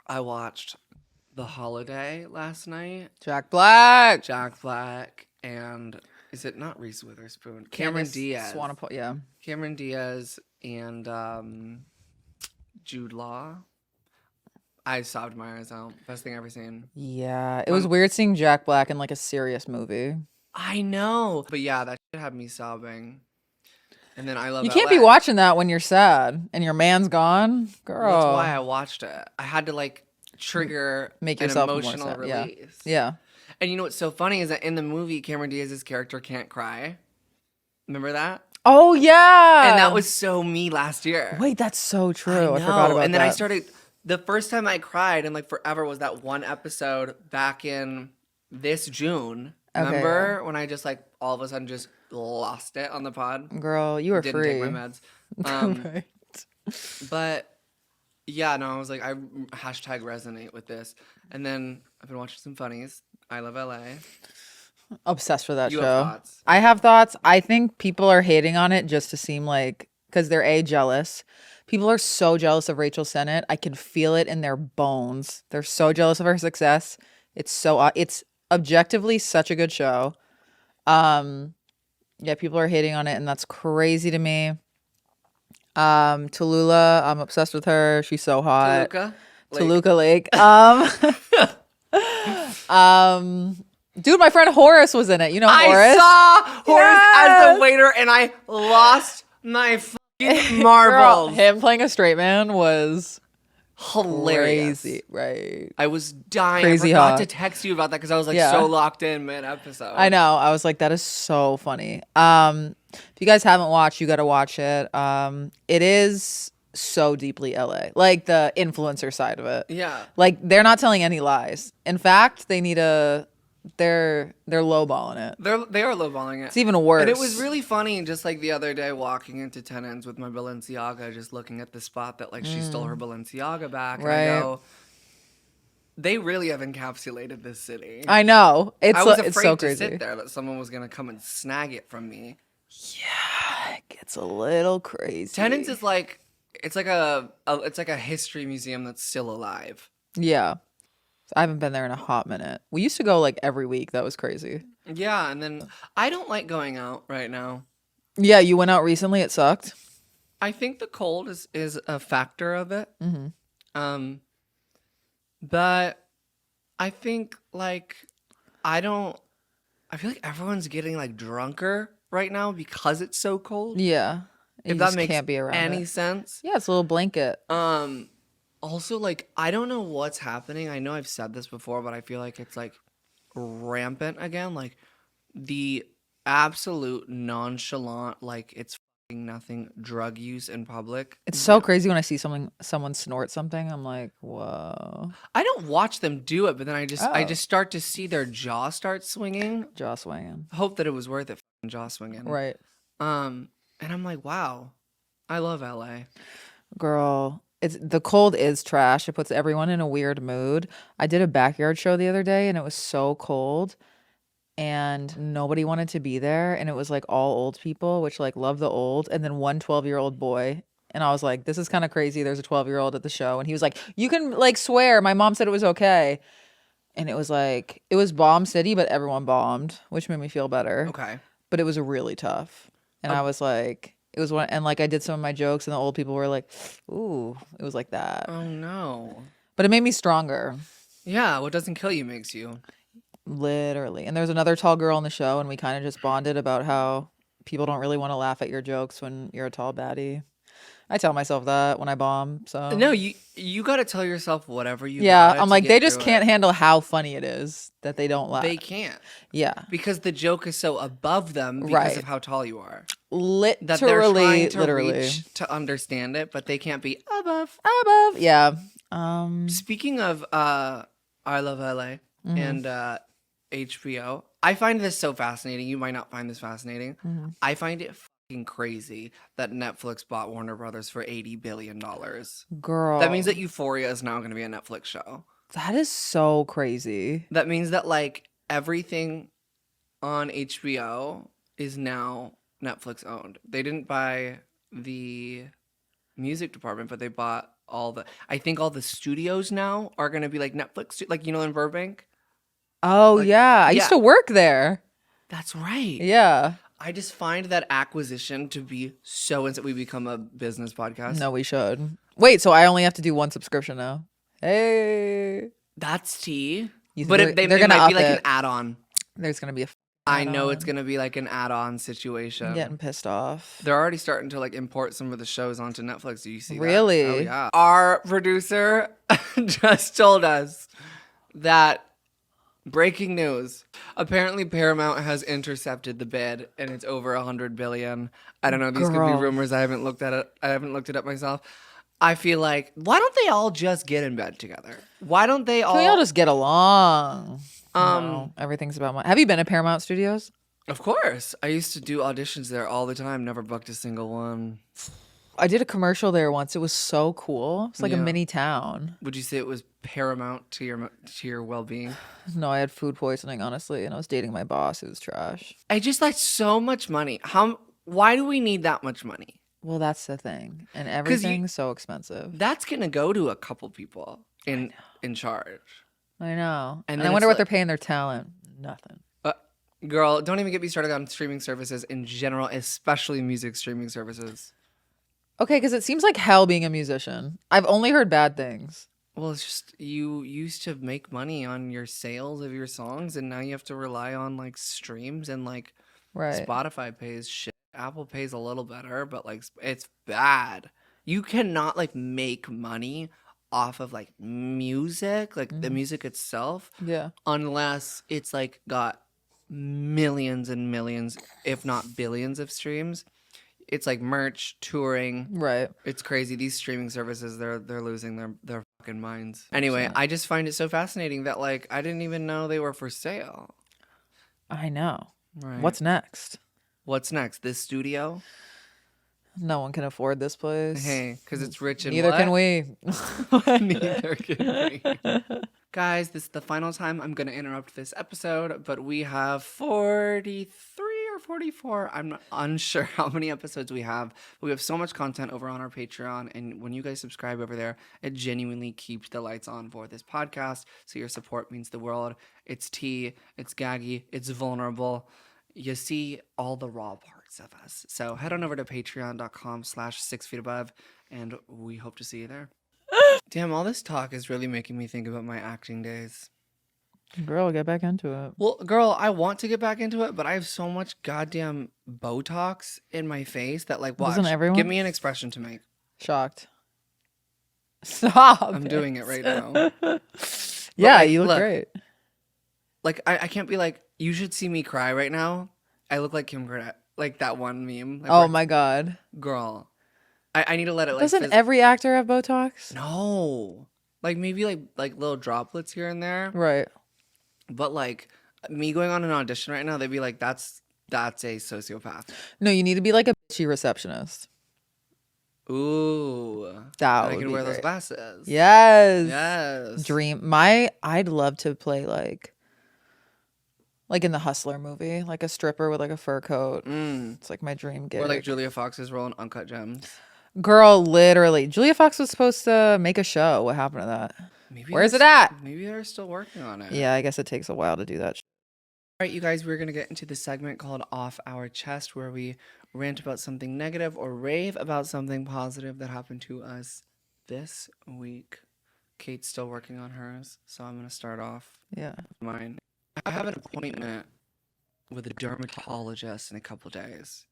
[SPEAKER 1] I watched The Holiday last night.
[SPEAKER 2] Jack Black,
[SPEAKER 1] and is it not Reese Witherspoon? Cameron Diaz. Cameron Diaz and Jude Law. I sobbed my eyes out. Best thing I've ever seen.
[SPEAKER 2] Yeah, it was weird seeing Jack Black in like a serious movie.
[SPEAKER 1] I know, but yeah, that shit had me sobbing. And then I love.
[SPEAKER 2] You can't be watching that when you're sad and your man's gone, girl.
[SPEAKER 1] That's why I watched it. I had to like trigger
[SPEAKER 2] make yourself
[SPEAKER 1] an emotional release.
[SPEAKER 2] Yeah.
[SPEAKER 1] And you know what's so funny is that in the movie, Cameron Diaz's character can't cry. Remember that?
[SPEAKER 2] Oh yeah.
[SPEAKER 1] And that was so me last year.
[SPEAKER 2] Wait, that's so true. I forgot about
[SPEAKER 1] and then
[SPEAKER 2] that.
[SPEAKER 1] I started. The first time I cried in like forever was that one episode back in this June. Remember when I just like all of a sudden just lost it on the pod?
[SPEAKER 2] Girl, you were
[SPEAKER 1] Didn't
[SPEAKER 2] free.
[SPEAKER 1] take my meds.
[SPEAKER 2] Right.
[SPEAKER 1] But yeah, no, I was like, I hashtag resonate with this. And then I've been watching some funnies. I Love LA.
[SPEAKER 2] Obsessed with that
[SPEAKER 1] You
[SPEAKER 2] show.
[SPEAKER 1] have thoughts?
[SPEAKER 2] I have thoughts. I think people are hating on it just to seem like, because they're jealous. People are so jealous of Rachel Sennett. I can feel it in their bones. They're so jealous of her success. It's objectively such a good show. Yeah, people are hating on it, and that's crazy to me. Tallulah, I'm obsessed with her. She's so hot. Toluca Lake. Dude, my friend Horace was in it. You know Horace?
[SPEAKER 1] I saw Horace as the waiter, and I lost my fucking marbles.
[SPEAKER 2] Girl, him playing a straight man was
[SPEAKER 1] hilarious.
[SPEAKER 2] Crazy, right?
[SPEAKER 1] I was dying.
[SPEAKER 2] Crazy
[SPEAKER 1] I forgot
[SPEAKER 2] hot.
[SPEAKER 1] to text you about that because I was like so locked in mid-episode.
[SPEAKER 2] I know. I was like, that is so funny. If you guys haven't watched, you got to watch it. It is so deeply LA, like the influencer side of it.
[SPEAKER 1] Yeah.
[SPEAKER 2] Like they're not telling any lies. In fact, they need they're lowballing it.
[SPEAKER 1] They are lowballing it.
[SPEAKER 2] It's even worse.
[SPEAKER 1] And it was really funny, just like the other day, walking into Tenants with my Balenciaga, just looking at the spot that like she stole her Balenciaga back.
[SPEAKER 2] Right.
[SPEAKER 1] And I go, they really have encapsulated this city.
[SPEAKER 2] I know.
[SPEAKER 1] I was afraid
[SPEAKER 2] it's so
[SPEAKER 1] to
[SPEAKER 2] crazy.
[SPEAKER 1] sit there that someone was gonna come and snag it from me.
[SPEAKER 2] Yeah, it gets a little crazy.
[SPEAKER 1] Tenants is like it's like a history museum that's still alive.
[SPEAKER 2] Yeah. I haven't been there in a hot minute. We used to go like every week. That was crazy.
[SPEAKER 1] Yeah, and then I don't like going out right now.
[SPEAKER 2] Yeah, you went out recently. It sucked.
[SPEAKER 1] I think the cold is a factor of it.
[SPEAKER 2] Mm-hmm.
[SPEAKER 1] But I think like I feel like everyone's getting like drunker right now because it's so cold.
[SPEAKER 2] Yeah. You
[SPEAKER 1] if that
[SPEAKER 2] just
[SPEAKER 1] makes
[SPEAKER 2] can't be around
[SPEAKER 1] any
[SPEAKER 2] it.
[SPEAKER 1] sense.
[SPEAKER 2] Yeah, it's a little blanket.
[SPEAKER 1] Also, like, I don't know what's happening. I know I've said this before, but I feel like it's like rampant again. Like the absolute nonchalant, like it's fucking nothing drug use in public.
[SPEAKER 2] It's so crazy when I see someone snort something. I'm like, whoa.
[SPEAKER 1] I don't watch them do it, but then I just start to see their jaw start swinging.
[SPEAKER 2] Jaw swinging.
[SPEAKER 1] Hope that it was worth it. Fucking jaw swinging.
[SPEAKER 2] Right.
[SPEAKER 1] And I'm like, wow, I love LA.
[SPEAKER 2] Girl, the cold is trash. It puts everyone in a weird mood. I did a backyard show the other day and it was so cold and nobody wanted to be there, and it was like all old people, which like love the old, and then one 12-year-old boy. And I was like, this is kind of crazy. There's a 12-year-old at the show, and he was like, you can like swear. My mom said it was okay. And it was like, it was bomb city, but everyone bombed, which made me feel better.
[SPEAKER 1] Okay.
[SPEAKER 2] But it was really tough. And I was like, it was one, and like I did some of my jokes, and the old people were like, ooh, it was like that.
[SPEAKER 1] Oh no.
[SPEAKER 2] But it made me stronger.
[SPEAKER 1] Yeah, what doesn't kill you makes you.
[SPEAKER 2] Literally. And there's another tall girl on the show, and we kind of just bonded about how people don't really want to laugh at your jokes when you're a tall baddie. I tell myself that when I bomb. So
[SPEAKER 1] no, you got to tell yourself whatever you.
[SPEAKER 2] Yeah, I'm like, they just can't handle how funny it is that they don't laugh.
[SPEAKER 1] They can't.
[SPEAKER 2] Yeah,
[SPEAKER 1] because the joke is so above them because of how tall you are.
[SPEAKER 2] Literally,
[SPEAKER 1] that they're trying to reach to understand it, but they can't be above.
[SPEAKER 2] Yeah.
[SPEAKER 1] Speaking of I Love LA and HBO, I find this so fascinating. You might not find this fascinating. I find it fucking crazy that Netflix bought Warner Brothers for $80 billion.
[SPEAKER 2] Girl.
[SPEAKER 1] That means that Euphoria is now going to be a Netflix show.
[SPEAKER 2] That is so crazy.
[SPEAKER 1] That means that like everything on HBO is now Netflix owned. They didn't buy the music department, but they bought I think all the studios now are going to be like Netflix, like, you know, in Burbank.
[SPEAKER 2] Oh, like, yeah. I used to work there.
[SPEAKER 1] That's right.
[SPEAKER 2] Yeah.
[SPEAKER 1] I just find that acquisition to be so instant. We become a business podcast.
[SPEAKER 2] No, we should. Wait, so I only have to do one subscription now? Hey.
[SPEAKER 1] That's tea. But they might be like an add-on.
[SPEAKER 2] There's going to be
[SPEAKER 1] I know it's going to be like an add-on situation.
[SPEAKER 2] I'm getting pissed off.
[SPEAKER 1] They're already starting to like import some of the shows onto Netflix. Do you see that?
[SPEAKER 2] Really?
[SPEAKER 1] Oh, yeah. Our producer just told us that breaking news. Apparently Paramount has intercepted the bid and it's over $100 billion. I don't know. These could be rumors. I haven't looked at it. I haven't looked it up myself. I feel like, why don't they all just get in bed together? Why don't they all...
[SPEAKER 2] Can we all just get along? No, everything's about money. Have you been at Paramount Studios?
[SPEAKER 1] Of course. I used to do auditions there all the time. Never booked a single one.
[SPEAKER 2] I did a commercial there once. It was so cool. It's like a mini town.
[SPEAKER 1] Would you say it was paramount to your well-being?
[SPEAKER 2] No, I had food poisoning, honestly, and I was dating my boss. It was trash.
[SPEAKER 1] I just like so much money. Why do we need that much money?
[SPEAKER 2] Well, that's the thing. And everything's so expensive.
[SPEAKER 1] That's going to go to a couple people in charge.
[SPEAKER 2] I know. And I wonder what they're paying their talent. Nothing.
[SPEAKER 1] Girl, don't even get me started on streaming services in general, especially music streaming services.
[SPEAKER 2] Okay, because it seems like hell being a musician. I've only heard bad things.
[SPEAKER 1] Well, it's just you used to make money on your sales of your songs, and now you have to rely on like streams and like Spotify pays shit. Apple pays a little better, but like it's bad. You cannot like make money off of like music, like the music itself, unless it's like got millions and millions, if not billions of streams. It's like merch, touring.
[SPEAKER 2] Right.
[SPEAKER 1] It's crazy. These streaming services, they're losing their fucking minds. Anyway, I just find it so fascinating that like I didn't even know they were for sale.
[SPEAKER 2] I know.
[SPEAKER 1] Right.
[SPEAKER 2] What's next?
[SPEAKER 1] What's next? This studio?
[SPEAKER 2] No one can afford this place.
[SPEAKER 1] Hey, because it's rich and
[SPEAKER 2] Neither can we.
[SPEAKER 1] Neither can we. Guys, this is the final time I'm going to interrupt this episode, but we have 43 or 44. I'm unsure how many episodes we have. But we have so much content over on our Patreon, and when you guys subscribe over there, it genuinely keeps the lights on for this podcast. So your support means the world. It's tea, it's gaggy, it's vulnerable. You see all the raw parts of us. So head on over to patreon.com/6feetabove, and we hope to see you there. Damn, all this talk is really making me think about my acting days.
[SPEAKER 2] Girl, get back into it.
[SPEAKER 1] Well, girl, I want to get back into it, but I have so much goddamn Botox in my face that, like, watch.
[SPEAKER 2] Doesn't everyone?
[SPEAKER 1] Give me an expression to make.
[SPEAKER 2] Shocked. Stop.
[SPEAKER 1] I'm doing it right now.
[SPEAKER 2] Yeah,
[SPEAKER 1] like,
[SPEAKER 2] you look
[SPEAKER 1] look,
[SPEAKER 2] great.
[SPEAKER 1] Like, I can't be like, you should see me cry right now. I look like Kim Kardashian. Like that one meme. Like,
[SPEAKER 2] oh my God.
[SPEAKER 1] Girl. I need to let it like.
[SPEAKER 2] Doesn't every actor have Botox?
[SPEAKER 1] No. Like maybe like little droplets here and there.
[SPEAKER 2] Right.
[SPEAKER 1] But like me going on an audition right now, they'd be like, that's a sociopath.
[SPEAKER 2] No, you need to be like a bitchy receptionist.
[SPEAKER 1] Ooh.
[SPEAKER 2] That
[SPEAKER 1] I
[SPEAKER 2] would
[SPEAKER 1] can
[SPEAKER 2] be
[SPEAKER 1] wear
[SPEAKER 2] great.
[SPEAKER 1] those glasses.
[SPEAKER 2] Yes.
[SPEAKER 1] Yes.
[SPEAKER 2] Dream. I'd love to play like in the Hustler movie, like a stripper with like a fur coat. It's like my dream gig.
[SPEAKER 1] Or like Julia Fox's role in Uncut Gems.
[SPEAKER 2] Girl, literally. Julia Fox was supposed to make a show. What happened to that? Where's it at?
[SPEAKER 1] Maybe they're still working on it.
[SPEAKER 2] Yeah, I guess it takes a while to do that.
[SPEAKER 1] All right, you guys, we're going to get into the segment called Off Our Chest, where we rant about something negative or rave about something positive that happened to us this week. Kate's still working on hers, so I'm going to start off.
[SPEAKER 2] Yeah.
[SPEAKER 1] Mine. I have an appointment with a dermatologist in a couple days.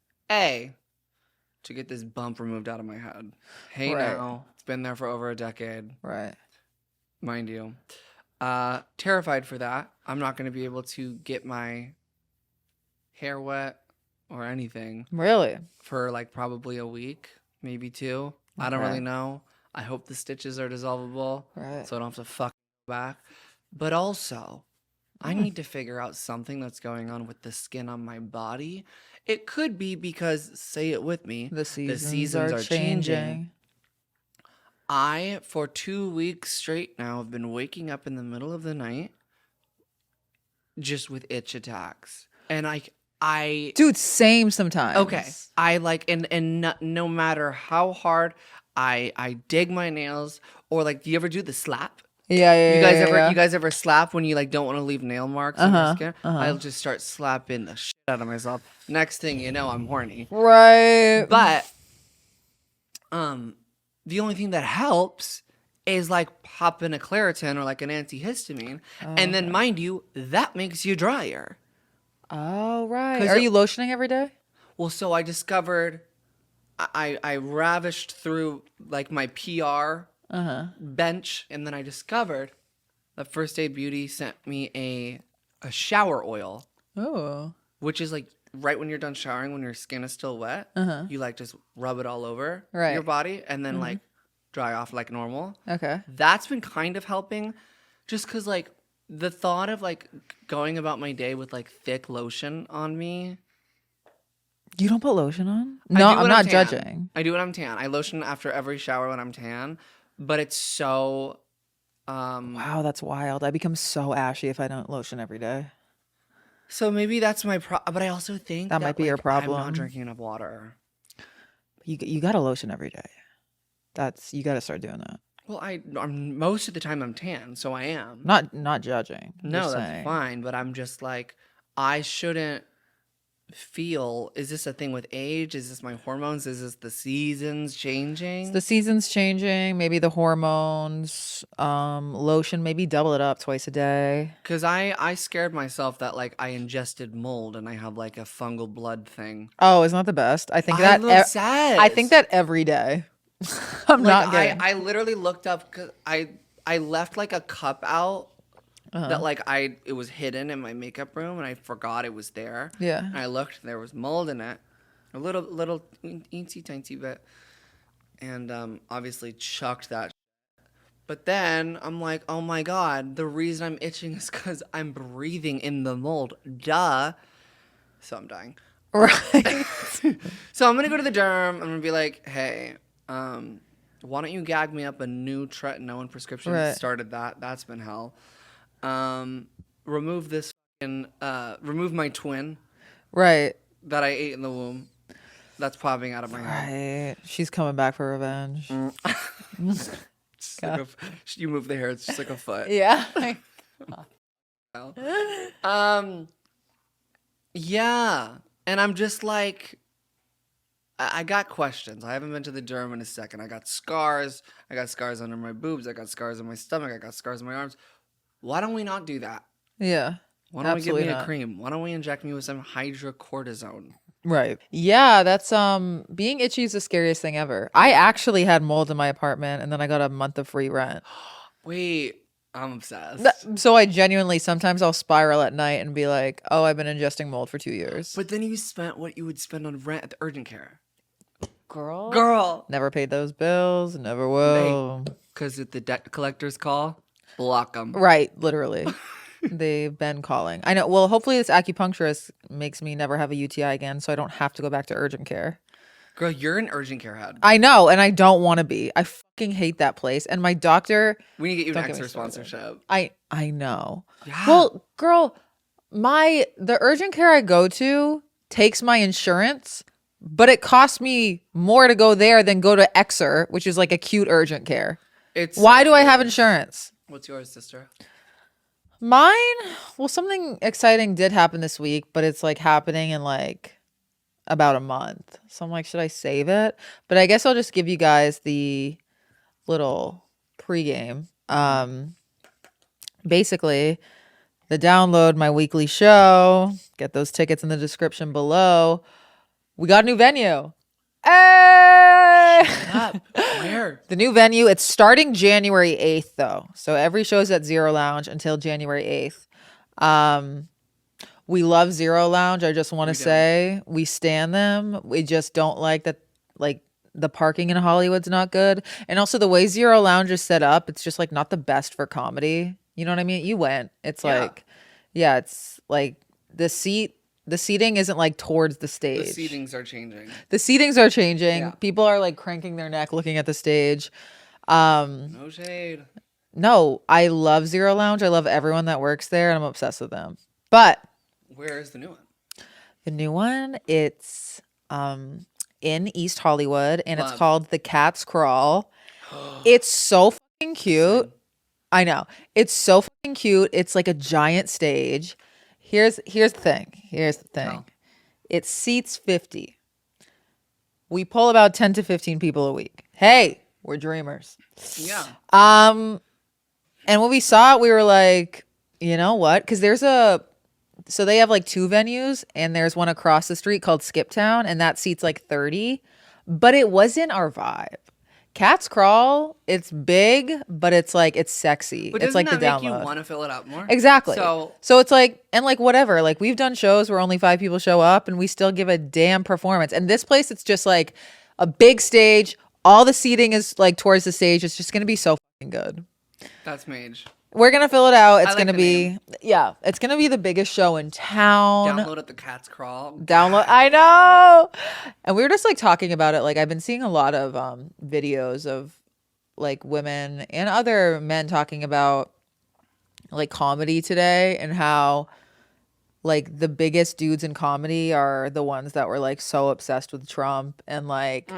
[SPEAKER 1] To get this bump removed out of my head. Hey,
[SPEAKER 2] right.
[SPEAKER 1] Now. It's been there for over a decade.
[SPEAKER 2] Right.
[SPEAKER 1] Mind you. Terrified for that. I'm not going to be able to get my hair wet or anything.
[SPEAKER 2] Really?
[SPEAKER 1] For like probably a week, maybe 2. Okay. I don't really know. I hope the stitches are dissolvable. Right. So I don't have to fuck back. But also, I need to figure out something that's going on with the skin on my body. It could be because, say it with me,
[SPEAKER 2] the seasons are changing.
[SPEAKER 1] I, for 2 weeks straight now, have been waking up in the middle of the night just with itch attacks. And I
[SPEAKER 2] dude, same sometimes.
[SPEAKER 1] Okay. I like, and no matter how hard I dig my nails, or like, do you ever do the slap?
[SPEAKER 2] Yeah.
[SPEAKER 1] You guys ever slap when you like don't want to leave nail marks on your skin? I'll just start slapping the shit out of myself. Next thing you know, I'm horny.
[SPEAKER 2] Right.
[SPEAKER 1] But the only thing that helps is like popping a Claritin or like an antihistamine, and then mind you, that makes you drier.
[SPEAKER 2] Oh right. Are you lotioning every day?
[SPEAKER 1] Well, so I discovered I ravished through like my PR bench, and then I discovered that First Aid Beauty sent me a shower oil. Oh. Which is like right when you're done showering, when your skin is still wet, you like just rub it all over your body and then like dry off like normal. Okay. That's been kind of helping, just because like the thought of like going about my day with like thick lotion on me.
[SPEAKER 2] You don't put lotion on? No, I'm not judging.
[SPEAKER 1] I do when I'm tan. I lotion after every shower when I'm tan, but it's so
[SPEAKER 2] wow, that's wild. I become so ashy if I don't lotion every day.
[SPEAKER 1] So maybe that's my problem, but I also think
[SPEAKER 2] that might be your problem.
[SPEAKER 1] I'm not drinking enough water.
[SPEAKER 2] You got to lotion every day. You got to start doing that.
[SPEAKER 1] Well, I'm most of the time I'm tan, so I am.
[SPEAKER 2] Not judging.
[SPEAKER 1] No, that's fine, but I'm just like, I shouldn't feel, is this a thing with age? Is this my hormones? Is this the seasons changing?
[SPEAKER 2] It's the seasons changing, maybe the hormones, lotion, maybe double it up twice a day.
[SPEAKER 1] Because I scared myself that like I ingested mold and I have like a fungal blood thing.
[SPEAKER 2] Oh, isn't that the best? I think
[SPEAKER 1] that
[SPEAKER 2] I think that every day. I'm like, not kidding.
[SPEAKER 1] I literally looked up because I left like a cup out that like it was hidden in my makeup room and I forgot it was there. Yeah. And I looked, there was mold in it, a little teensy tiny bit, and obviously chucked that. But then I'm like, oh my god, the reason I'm itching is because I'm breathing in the mold. Duh. So I'm dying.
[SPEAKER 2] Right.
[SPEAKER 1] So I'm gonna go to the derm. I'm gonna be like, hey. Why don't you gag me up a new tretinoin prescription? Right. Started that. That's been hell. Remove this remove my twin.
[SPEAKER 2] Right.
[SPEAKER 1] That I ate in the womb. That's popping out of my
[SPEAKER 2] Right.
[SPEAKER 1] head.
[SPEAKER 2] She's coming back for revenge.
[SPEAKER 1] Like you move the hair, it's just like a foot.
[SPEAKER 2] Yeah.
[SPEAKER 1] Yeah. And I'm just like, I got questions. I haven't been to the derm in a second. I got scars. I got scars under my boobs. I got scars on my stomach. I got scars on my arms. Why don't we not do that?
[SPEAKER 2] Yeah.
[SPEAKER 1] Why don't we give me a cream? Why don't we inject me with some hydrocortisone?
[SPEAKER 2] Right. Yeah, that's being itchy is the scariest thing ever. I actually had mold in my apartment and then I got a month of free rent.
[SPEAKER 1] Wait, I'm obsessed.
[SPEAKER 2] So I genuinely sometimes I'll spiral at night and be like, "Oh, I've been ingesting mold for 2 years."
[SPEAKER 1] But then you spent what you would spend on rent at the urgent care.
[SPEAKER 2] Girl. Never paid those bills, never will.
[SPEAKER 1] Because if the debt collectors call, block them.
[SPEAKER 2] Right, literally. They've been calling. I know. Well, hopefully this acupuncturist makes me never have a UTI again so I don't have to go back to urgent care.
[SPEAKER 1] Girl, you're an urgent care head.
[SPEAKER 2] I know, and I don't want to be. I fucking hate that place. And my doctor...
[SPEAKER 1] We need to get you an extra sponsorship.
[SPEAKER 2] I know.
[SPEAKER 1] Yeah.
[SPEAKER 2] Well, girl, the urgent care I go to takes my insurance, but it costs me more to go there than go to Exer, which is like acute urgent care. Why do I have insurance?
[SPEAKER 1] What's yours, sister?
[SPEAKER 2] Mine? Well, something exciting did happen this week, but it's like happening in like about a month. So I'm like, should I save it? But I guess I'll just give you guys the little pregame. Basically, the download my weekly show. Get those tickets in the description below. We got a new venue. Hey!
[SPEAKER 1] Shut up. Where?
[SPEAKER 2] The new venue. It's starting January 8th, though. So every show's at Zero Lounge until January 8th. We love Zero Lounge. I just want to say we stan them. We just don't like that, like, the parking in Hollywood's not good. And also the way Zero Lounge is set up, it's just like not the best for comedy. You know what I mean? You went. It's like, yeah, it's like the seating isn't like towards the stage.
[SPEAKER 1] The seatings are changing.
[SPEAKER 2] Yeah. People are like cranking their neck looking at the stage.
[SPEAKER 1] No shade.
[SPEAKER 2] No, I love Zero Lounge. I love everyone that works there and I'm obsessed with them. But
[SPEAKER 1] where is the new one?
[SPEAKER 2] The new one, it's in East Hollywood and it's called The Cat's Crawl. It's so fucking cute. I know. It's so fucking cute. It's like a giant stage. Here's the thing.
[SPEAKER 1] No.
[SPEAKER 2] It seats 50. We pull about 10 to 15 people a week. Hey, we're dreamers.
[SPEAKER 1] Yeah.
[SPEAKER 2] And when we saw it, we were like, you know what? Because so they have like 2 venues and there's one across the street called Skip Town and that seats like 30, but it wasn't our vibe. Cat's Crawl, it's big, but it's like, it's sexy.
[SPEAKER 1] But
[SPEAKER 2] it's like the
[SPEAKER 1] download. Make you want to fill it up more?
[SPEAKER 2] Exactly. So it's like, and like whatever, like we've done shows where only 5 people show up and we still give a damn performance. And this place, it's just like a big stage. All the seating is like towards the stage. It's just going to be so fucking good.
[SPEAKER 1] That's mage.
[SPEAKER 2] We're going to fill it out. It's going to be, it's going to be the biggest show in town.
[SPEAKER 1] Download at The Cat's Crawl.
[SPEAKER 2] I know. And we were just like talking about it. Like I've been seeing a lot of videos of like women and other men talking about like comedy today and how like the biggest dudes in comedy are the ones that were like so obsessed with Trump and like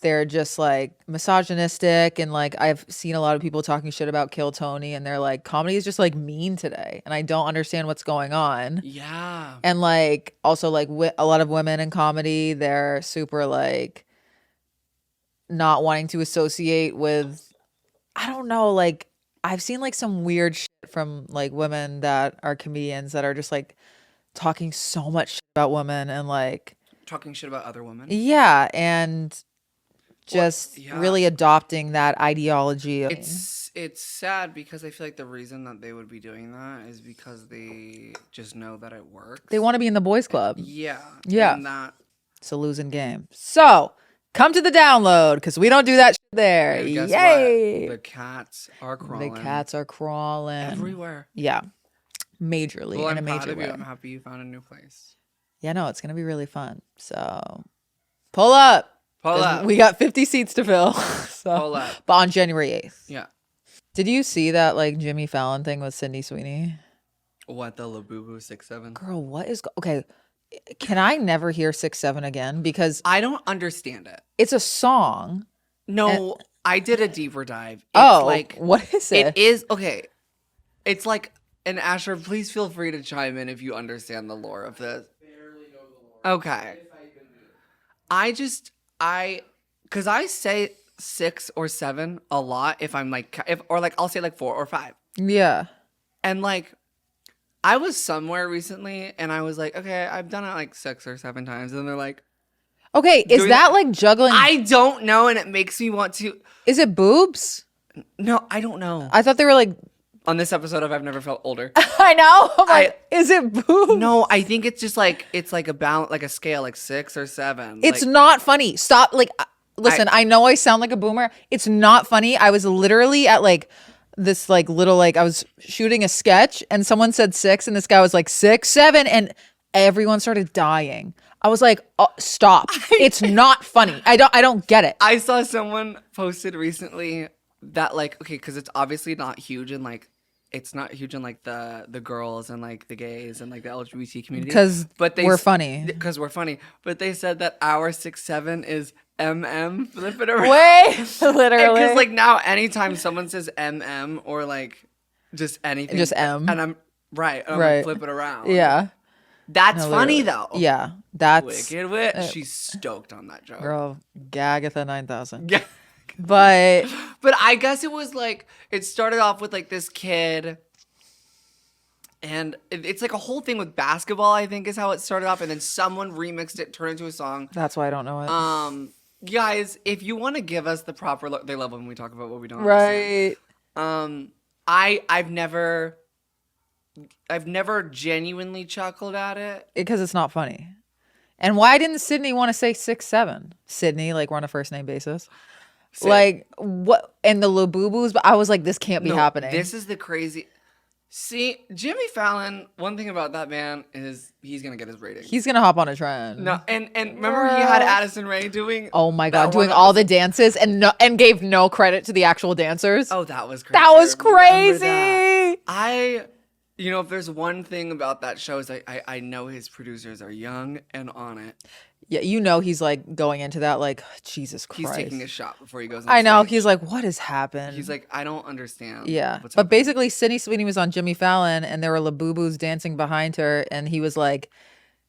[SPEAKER 2] they're just like misogynistic and like I've seen a lot of people talking shit about Kill Tony and they're like comedy is just like mean today and I don't understand what's going on.
[SPEAKER 1] Yeah.
[SPEAKER 2] And like also like a lot of women in comedy, they're super like not wanting to associate with, I don't know, like I've seen like some weird shit from like women that are comedians that are just like talking so much shit about women and like
[SPEAKER 1] talking shit about other women.
[SPEAKER 2] Yeah, and just really adopting that ideology.
[SPEAKER 1] It's sad because I feel like the reason that they would be doing that is because they just know that it works.
[SPEAKER 2] They want to be in the boys club.
[SPEAKER 1] Yeah.
[SPEAKER 2] And it's a losing game. So come to the download because we don't do that shit there. Yay!
[SPEAKER 1] The cats are crawling.
[SPEAKER 2] The cats are crawling
[SPEAKER 1] everywhere.
[SPEAKER 2] Yeah, majorly.
[SPEAKER 1] Well,
[SPEAKER 2] in
[SPEAKER 1] I'm
[SPEAKER 2] a major
[SPEAKER 1] proud of
[SPEAKER 2] way.
[SPEAKER 1] you. I'm happy you found a new place.
[SPEAKER 2] Yeah, no, it's gonna be really fun. So pull up. We got 50 seats to fill. So,
[SPEAKER 1] pull up.
[SPEAKER 2] But on January 8th.
[SPEAKER 1] Yeah.
[SPEAKER 2] Did you see that like Jimmy Fallon thing with Sydney Sweeney?
[SPEAKER 1] What, the Labubu 6'7"?
[SPEAKER 2] Girl, what is okay? Can I never hear 6'7" again? Because
[SPEAKER 1] I don't understand it.
[SPEAKER 2] It's a song.
[SPEAKER 1] No, I did a deeper dive.
[SPEAKER 2] It's like, what is it?
[SPEAKER 1] It is okay. It's like, and Asher, please feel free to chime in if you understand the lore of this. Barely know the lore. Okay. Because I say 6 or 7 a lot if I'm like, or like I'll say like 4 or 5.
[SPEAKER 2] Yeah.
[SPEAKER 1] And like, I was somewhere recently and I was like, okay, I've done it like 6 or 7 times. And they're like,
[SPEAKER 2] okay, is that like juggling?
[SPEAKER 1] I don't know. And it makes me want to.
[SPEAKER 2] Is it boobs?
[SPEAKER 1] No, I don't know.
[SPEAKER 2] I thought they were like.
[SPEAKER 1] On this episode of I've Never Felt Older.
[SPEAKER 2] I know. I'm like, is it boobs?
[SPEAKER 1] No, I think it's just like, it's like a balance, like a scale, like 6 or 7.
[SPEAKER 2] It's
[SPEAKER 1] like,
[SPEAKER 2] not funny. Stop. Like, listen, I know I sound like a boomer. It's not funny. I was literally at like this like little, like I was shooting a sketch and someone said 6 and this guy was like 6, 7 and everyone started dying. I was like, oh, stop. It's not funny. I don't get it.
[SPEAKER 1] I saw someone posted recently that like, okay, because it's obviously not huge in like, it's not huge in like the girls and like the gays and like the LGBT community.
[SPEAKER 2] But we're funny.
[SPEAKER 1] Because we're funny. But they said that our 6'7" is flip it around.
[SPEAKER 2] Wait, literally.
[SPEAKER 1] Because like now anytime someone says or like just anything.
[SPEAKER 2] Just M.
[SPEAKER 1] And I'm right. And I'm like, flip it around.
[SPEAKER 2] Yeah.
[SPEAKER 1] That's funny though.
[SPEAKER 2] Yeah. That's
[SPEAKER 1] Wicked Witch. She's stoked on that joke.
[SPEAKER 2] Girl, Gagatha 9000.
[SPEAKER 1] Yeah.
[SPEAKER 2] But
[SPEAKER 1] I guess it was like, it started off with like this kid and it's like a whole thing with basketball, I think is how it started off. And then someone remixed it, turned into a song.
[SPEAKER 2] That's why I don't know it.
[SPEAKER 1] Guys, if you want to give us the proper look, they love when we talk about what we don't
[SPEAKER 2] right.
[SPEAKER 1] understand. I've never genuinely chuckled at it.
[SPEAKER 2] Because it's not funny. And why didn't Sydney want to say 6'7"? Sydney, like we're on a first name basis. Same. Like what? And the Labubus, but I was like, this can't be happening.
[SPEAKER 1] This is the crazy. See, Jimmy Fallon. One thing about that man is he's gonna get his ratings.
[SPEAKER 2] He's gonna hop on a trend.
[SPEAKER 1] No, and remember he had Addison Rae doing.
[SPEAKER 2] Oh my god, doing all the dances and gave no credit to the actual dancers.
[SPEAKER 1] Oh, that was crazy.
[SPEAKER 2] That was crazy.
[SPEAKER 1] If there's one thing about that show is I know his producers are young and on it.
[SPEAKER 2] Yeah, he's like going into that like, Jesus Christ.
[SPEAKER 1] He's taking a shot before he goes on
[SPEAKER 2] I know.
[SPEAKER 1] stage.
[SPEAKER 2] He's like, what has happened?
[SPEAKER 1] He's like, I don't understand.
[SPEAKER 2] Yeah. But basically, Sydney Sweeney was on Jimmy Fallon and there were Labubus dancing behind her. And he was like,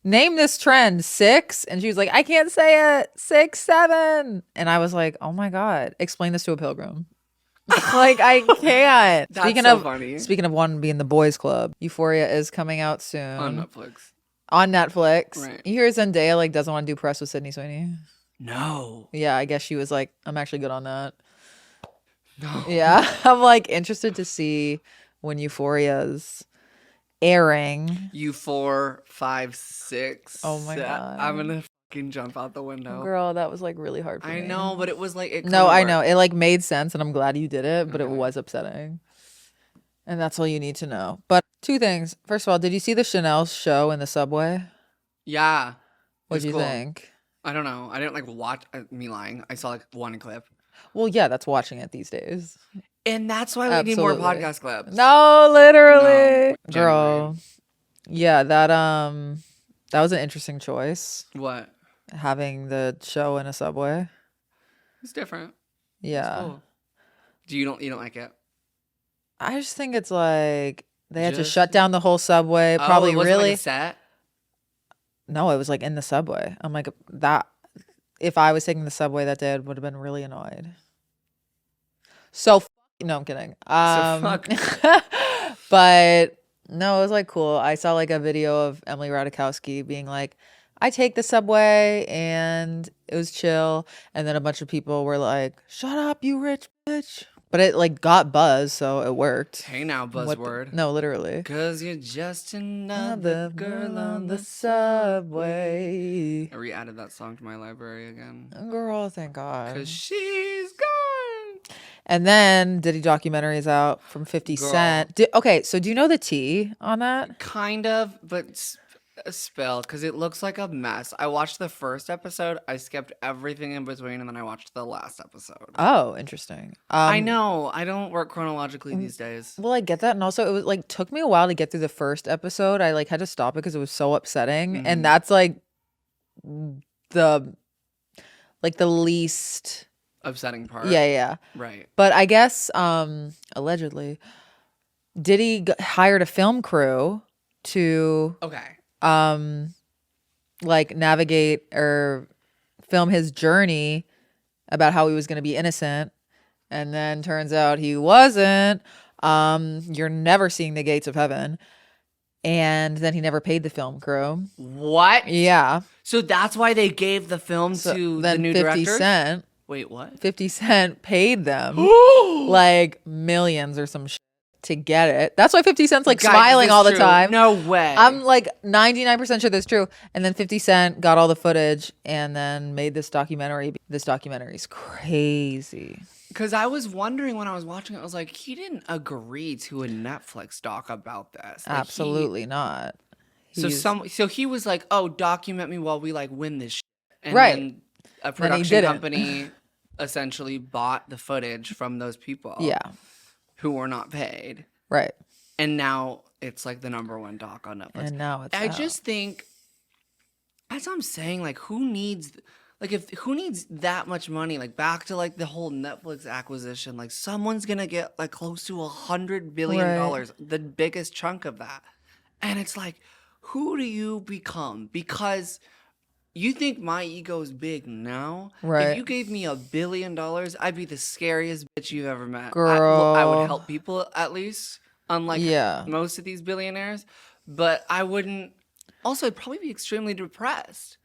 [SPEAKER 2] name this trend, 6. And she was like, I can't say it. 6, 7. And I was like, oh my God, explain this to a pilgrim. Like, I can't.
[SPEAKER 1] That's funny.
[SPEAKER 2] Speaking of one being the boys club, Euphoria is coming out soon.
[SPEAKER 1] On Netflix.
[SPEAKER 2] Right. You hear Zendaya like doesn't want to do press with Sydney Sweeney?
[SPEAKER 1] No.
[SPEAKER 2] Yeah, I guess she was like, I'm actually good on that. No. Yeah. I'm like interested to see when Euphoria's airing.
[SPEAKER 1] 4, 5, 6.
[SPEAKER 2] Oh my God.
[SPEAKER 1] I'm gonna fucking jump out the window.
[SPEAKER 2] Girl, that was like really hard for me.
[SPEAKER 1] I know, but it was like
[SPEAKER 2] No, I know. It like made sense and I'm glad you did it, but it was upsetting. And that's all you need to know. But 2 things. First of all, did you see the Chanel show in the subway?
[SPEAKER 1] Yeah.
[SPEAKER 2] What'd you think?
[SPEAKER 1] I don't know. I didn't like watch me lying. I saw like one clip.
[SPEAKER 2] Well, yeah, that's watching it these days.
[SPEAKER 1] And that's why we need more podcast clips.
[SPEAKER 2] No, literally. No, girl. Yeah, that was an interesting choice.
[SPEAKER 1] What?
[SPEAKER 2] Having the show in a subway.
[SPEAKER 1] It's different.
[SPEAKER 2] Yeah.
[SPEAKER 1] It's cool. You don't like it?
[SPEAKER 2] I just think it's like they had to shut down the whole subway. Probably
[SPEAKER 1] it wasn't
[SPEAKER 2] really
[SPEAKER 1] like a set?
[SPEAKER 2] No, it was like in the subway. I'm like that. If I was taking the subway that day, I would have been really annoyed. So no, I'm kidding. But no, it was like cool. I saw like a video of Emily Ratajkowski being like, I take the subway and it was chill. And then a bunch of people were like, shut up, you rich bitch. But it like got buzz, so it worked.
[SPEAKER 1] Hey now, buzzword.
[SPEAKER 2] No, literally.
[SPEAKER 1] Cause you're just another girl on the
[SPEAKER 2] subway.
[SPEAKER 1] I re-added that song to my library again.
[SPEAKER 2] Girl, thank God.
[SPEAKER 1] Cause she's gone.
[SPEAKER 2] And then Diddy documentary is out from 50 Cent. Okay, so do you know the tea on that?
[SPEAKER 1] Kind of, but spill, because it looks like a mess. I watched the first episode. I skipped everything in between, and then I watched the last episode.
[SPEAKER 2] Oh, interesting.
[SPEAKER 1] I know. I don't work chronologically these days.
[SPEAKER 2] Well, I get that, and also it was like took me a while to get through the first episode. I like had to stop it because it was so upsetting, and that's like the least
[SPEAKER 1] upsetting part.
[SPEAKER 2] Yeah.
[SPEAKER 1] Right.
[SPEAKER 2] But I guess allegedly, Diddy hired a film crew to like navigate or film his journey about how he was going to be innocent, and then turns out he wasn't. You're never seeing the gates of heaven. And then he never paid the film crew.
[SPEAKER 1] What?
[SPEAKER 2] Yeah.
[SPEAKER 1] So that's why they gave the film to the new
[SPEAKER 2] 50
[SPEAKER 1] director?
[SPEAKER 2] Cent.
[SPEAKER 1] Wait, what?
[SPEAKER 2] 50 Cent paid them like millions or some shit to get it. That's why 50 Cent's like smiling all the time.
[SPEAKER 1] No way.
[SPEAKER 2] I'm like 99% sure that's true. And then 50 Cent got all the footage and then made this documentary. This documentary is crazy.
[SPEAKER 1] Because I was wondering when I was watching it, I was like, he didn't agree to a Netflix doc about this. Like,
[SPEAKER 2] Absolutely not.
[SPEAKER 1] So he was like, oh, document me while we like win this shit. And
[SPEAKER 2] right.
[SPEAKER 1] Then a production company essentially bought the footage from those people.
[SPEAKER 2] Yeah.
[SPEAKER 1] Who were not paid.
[SPEAKER 2] Right.
[SPEAKER 1] And now it's like the #1 doc on Netflix.
[SPEAKER 2] And now it's
[SPEAKER 1] I just think, as I'm saying, like who needs that much money? Like back to like the whole Netflix acquisition, like someone's gonna get like close to $100 billion, the biggest chunk of that. And it's like, who do you become? Because you think my ego is big now?
[SPEAKER 2] Right.
[SPEAKER 1] If you gave me $1 billion, I'd be the scariest bitch you've ever met.
[SPEAKER 2] Girl.
[SPEAKER 1] I would help people at least, unlike most of these billionaires. But I wouldn't. Also, I'd probably be extremely depressed.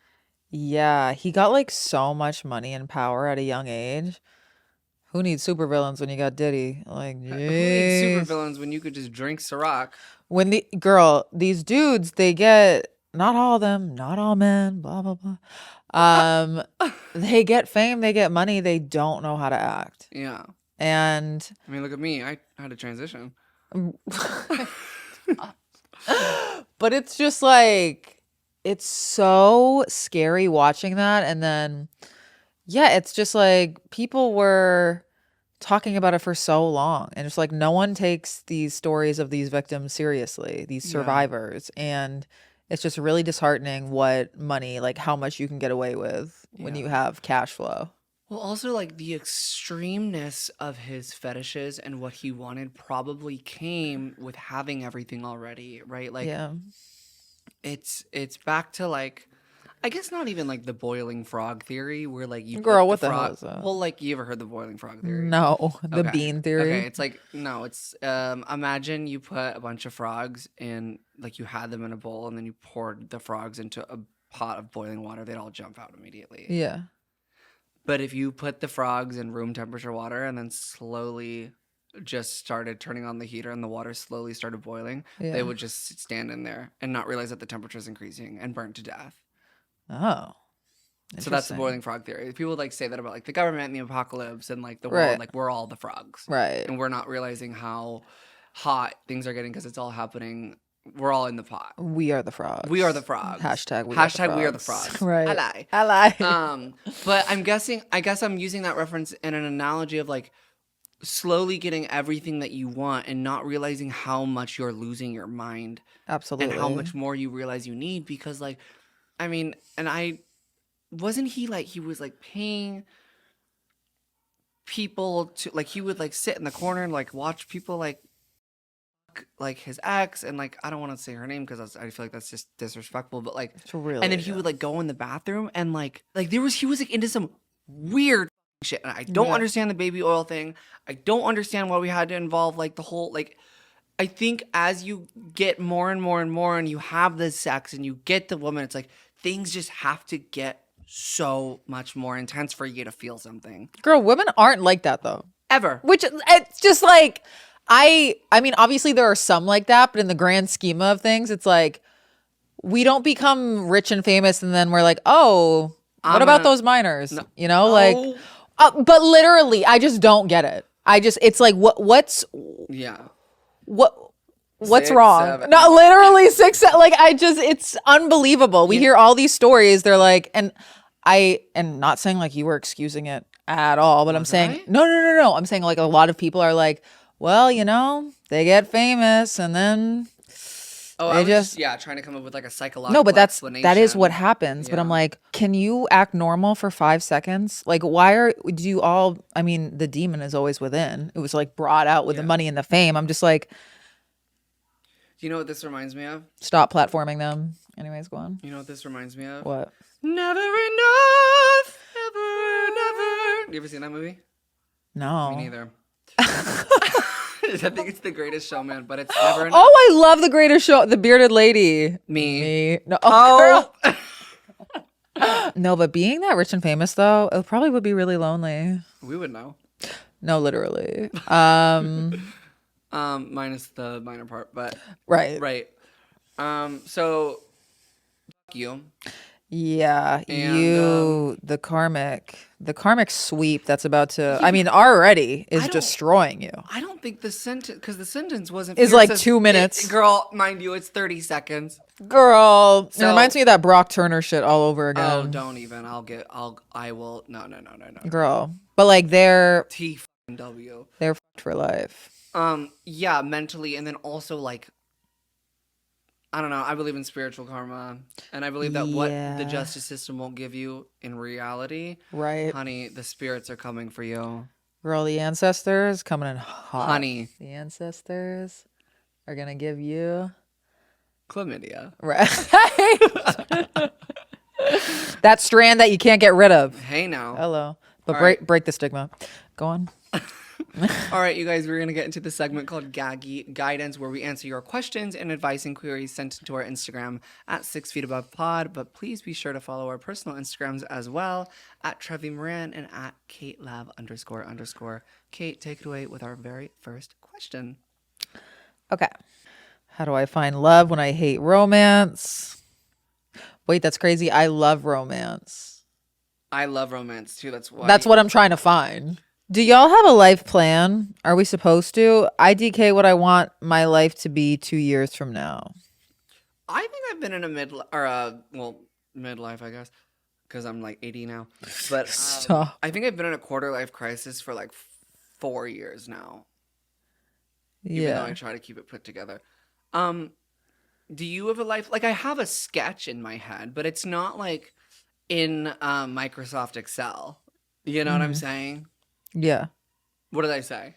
[SPEAKER 2] Yeah, he got like so much money and power at a young age. Who needs supervillains when you got Diddy? Like, geez. Who
[SPEAKER 1] needs supervillains when you could just drink Ciroc?
[SPEAKER 2] When these dudes, they get, not all of them, not all men, blah, blah, blah. They get fame, they get money, they don't know how to act.
[SPEAKER 1] Yeah.
[SPEAKER 2] And
[SPEAKER 1] I mean, look at me. I had a transition.
[SPEAKER 2] But it's just like, it's so scary watching that. And then, yeah, it's just like people were talking about it for so long. And it's like no one takes these stories of these victims seriously, these survivors. And it's just really disheartening what money, like how much you can get away with when you have cash flow.
[SPEAKER 1] Well, also like the extremeness of his fetishes and what he wanted probably came with having everything already, right? Like, it's back to like, I guess not even like the boiling frog theory where like you
[SPEAKER 2] what the hell is that?
[SPEAKER 1] Well, like you ever heard the boiling frog theory?
[SPEAKER 2] No, the bean theory.
[SPEAKER 1] Okay, it's like no, it's imagine you put a bunch of frogs in, like you had them in a bowl and then you poured the frogs into a pot of boiling water, they'd all jump out immediately.
[SPEAKER 2] Yeah.
[SPEAKER 1] But if you put the frogs in room temperature water and then slowly just started turning on the heater and the water slowly started boiling, they would just stand in there and not realize that the temperature is increasing and burn to death.
[SPEAKER 2] Oh.
[SPEAKER 1] So that's the boiling frog theory. People would like say that about like the government and the apocalypse and like the world, like we're all the frogs.
[SPEAKER 2] Right.
[SPEAKER 1] And we're not realizing how hot things are getting because it's all happening. We're all in the pot.
[SPEAKER 2] We are the frogs.
[SPEAKER 1] We are the frogs.
[SPEAKER 2] Hashtag we are the frogs.
[SPEAKER 1] Right.
[SPEAKER 2] I lie.
[SPEAKER 1] But I guess I'm using that reference in an analogy of like slowly getting everything that you want and not realizing how much you're losing your mind.
[SPEAKER 2] Absolutely.
[SPEAKER 1] And how much more you realize you need because like, I mean, and wasn't he like, he was like paying people to, like he would like sit in the corner and like watch people like his ex and like I don't want to say her name because I feel like that's just disrespectful, but like
[SPEAKER 2] really,
[SPEAKER 1] and then he would like go in the bathroom and like he was like into some weird shit and I don't understand the baby oil thing. I don't understand why we had to involve like the whole like I think as you get more and more and more and you have this sex and you get the woman, it's like things just have to get so much more intense for you to feel something.
[SPEAKER 2] Girl, women aren't like that though.
[SPEAKER 1] Ever.
[SPEAKER 2] Which it's just like I mean, obviously there are some like that, but in the grand scheme of things, it's like we don't become rich and famous and then we're like, oh, what about those minors? No. You know, like, but literally, I just don't get it. It's like, what's wrong?
[SPEAKER 1] 7.
[SPEAKER 2] No, literally 6, like, it's unbelievable. We hear all these stories. They're like, and not saying like you were excusing it at all, but I'm saying, no. I'm saying like a lot of people are like, well, you know, they get famous and then
[SPEAKER 1] I was just trying to come up with like a psychological
[SPEAKER 2] No, but
[SPEAKER 1] explanation.
[SPEAKER 2] that is what happens. Yeah. But I'm like, can you act normal for 5 seconds? Like, do you all, I mean, the demon is always within. It was like brought out with the money and the fame. I'm just like.
[SPEAKER 1] Do you know what this reminds me of?
[SPEAKER 2] Stop platforming them. Anyways, go on.
[SPEAKER 1] You know what this reminds me of?
[SPEAKER 2] What?
[SPEAKER 1] Never enough, ever, never. You ever seen that movie?
[SPEAKER 2] No.
[SPEAKER 1] Me neither. I think it's The Greatest Showman, but it's never enough.
[SPEAKER 2] Oh, I love The Greatest Show. The bearded lady.
[SPEAKER 1] Me.
[SPEAKER 2] No, oh. No, but being that rich and famous though, it probably would be really lonely.
[SPEAKER 1] We would know.
[SPEAKER 2] No, literally.
[SPEAKER 1] Minus the minor part, but
[SPEAKER 2] right.
[SPEAKER 1] So fuck you.
[SPEAKER 2] Yeah, and, the karmic sweep that's about to, I mean, already is destroying you.
[SPEAKER 1] I don't think the sentence, because the sentence wasn't.
[SPEAKER 2] Is like 2 minutes.
[SPEAKER 1] Girl, mind you, it's 30 seconds.
[SPEAKER 2] Girl, it reminds me of that Brock Turner shit all over again.
[SPEAKER 1] Oh, don't even. No.
[SPEAKER 2] Girl, but like they're
[SPEAKER 1] T-W.
[SPEAKER 2] They're fucked for life.
[SPEAKER 1] Yeah, mentally, and then also like, I don't know. I believe in spiritual karma, and I believe that what the justice system won't give you in reality,
[SPEAKER 2] right,
[SPEAKER 1] honey, the spirits are coming for you.
[SPEAKER 2] Girl, the ancestors coming in hot.
[SPEAKER 1] Honey,
[SPEAKER 2] the ancestors are gonna give you
[SPEAKER 1] chlamydia.
[SPEAKER 2] Right. That strand that you can't get rid of.
[SPEAKER 1] Hey now.
[SPEAKER 2] Hello. But break the stigma. Go on.
[SPEAKER 1] All right, you guys, we're going to get into the segment called Gaggy Guidance, where we answer your questions and advice and queries sent to our Instagram at 6 feet above pod. But please be sure to follow our personal Instagrams as well, at Trevi Moran and at KateLab__. Kate, take it away with our very first question.
[SPEAKER 2] Okay. How do I find love when I hate romance? Wait, that's crazy. I love romance.
[SPEAKER 1] I love romance too. That's
[SPEAKER 2] what I'm trying to find. Do y'all have a life plan? Are we supposed to? IDK what I want my life to be 2 years from now.
[SPEAKER 1] I think I've been in a midlife, I guess, because I'm like 80 now. But I think I've been in a quarter life crisis for like 4 years now. Even though I try to keep it put together. Do you have a life? Like, I have a sketch in my head, but it's not like in Microsoft Excel. You know what I'm saying?
[SPEAKER 2] Yeah.
[SPEAKER 1] What did I say?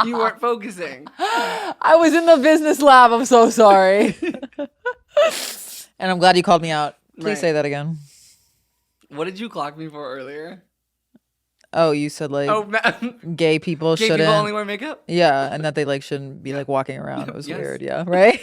[SPEAKER 1] You weren't focusing.
[SPEAKER 2] I was in the business lab. I'm so sorry. And I'm glad you called me out. Please say that again.
[SPEAKER 1] What did you clock me for earlier?
[SPEAKER 2] Oh, you said like gay people shouldn't.
[SPEAKER 1] Gay people only wear makeup?
[SPEAKER 2] Yeah, and that they like shouldn't be like walking around. It was weird. Yeah, right?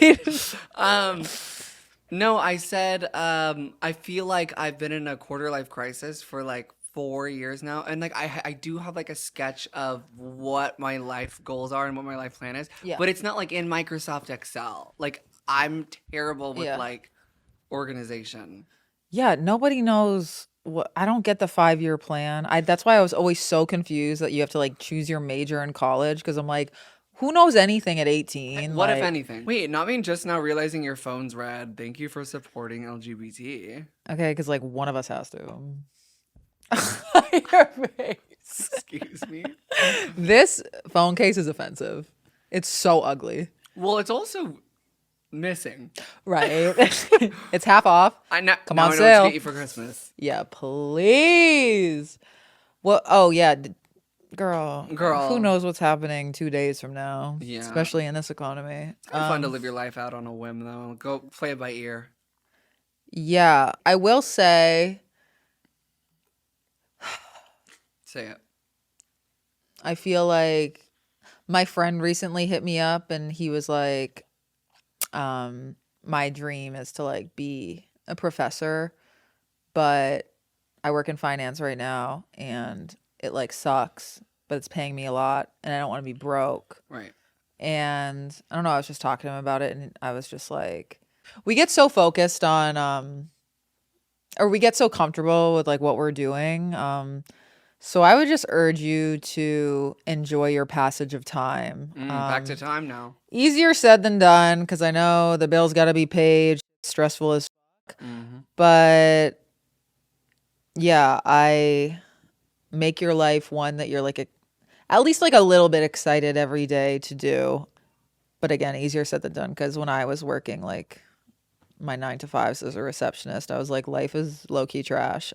[SPEAKER 1] No, I said I feel like I've been in a quarter life crisis for like 4 years now, and like I do have like a sketch of what my life goals are and what my life plan is, but it's not like in Microsoft Excel. Like, I'm terrible with like organization.
[SPEAKER 2] Yeah, nobody knows what. I don't get the 5-year plan. That's why I was always so confused that you have to like choose your major in college, because I'm like, who knows anything at 18?
[SPEAKER 1] What, if anything? Wait, not me just now realizing your phone's red. Thank you for supporting LGBT.
[SPEAKER 2] Okay, because like one of us has to. Your face.
[SPEAKER 1] Excuse me.
[SPEAKER 2] This phone case is offensive. It's so ugly.
[SPEAKER 1] Well, it's also missing.
[SPEAKER 2] Right. It's half off. Come on, sale.
[SPEAKER 1] I know what to get you for Christmas.
[SPEAKER 2] Yeah, please. Well, oh yeah. Girl, who knows what's happening 2 days from now? Yeah, especially in this economy.
[SPEAKER 1] It's kind of fun to live your life out on a whim, though. Go play it by ear.
[SPEAKER 2] Yeah, I will say.
[SPEAKER 1] Say it.
[SPEAKER 2] I feel like my friend recently hit me up, and he was like, "My dream is to like be a professor, but I work in finance right now, and it like sucks, but it's paying me a lot, and I don't want to be broke."
[SPEAKER 1] Right.
[SPEAKER 2] And I don't know, I was just talking to him about it, and I was just like, we get so focused on or we get so comfortable with like what we're doing. So I would just urge you to enjoy your passage of time.
[SPEAKER 1] Back to time now.
[SPEAKER 2] Easier said than done, because I know the bills got to be paid. Stressful as fuck. But yeah, I make your life one that you're like at least like a little bit excited every day to do. But again, easier said than done, because when I was working like my 9 to 5s as a receptionist, I was like, life is low-key trash.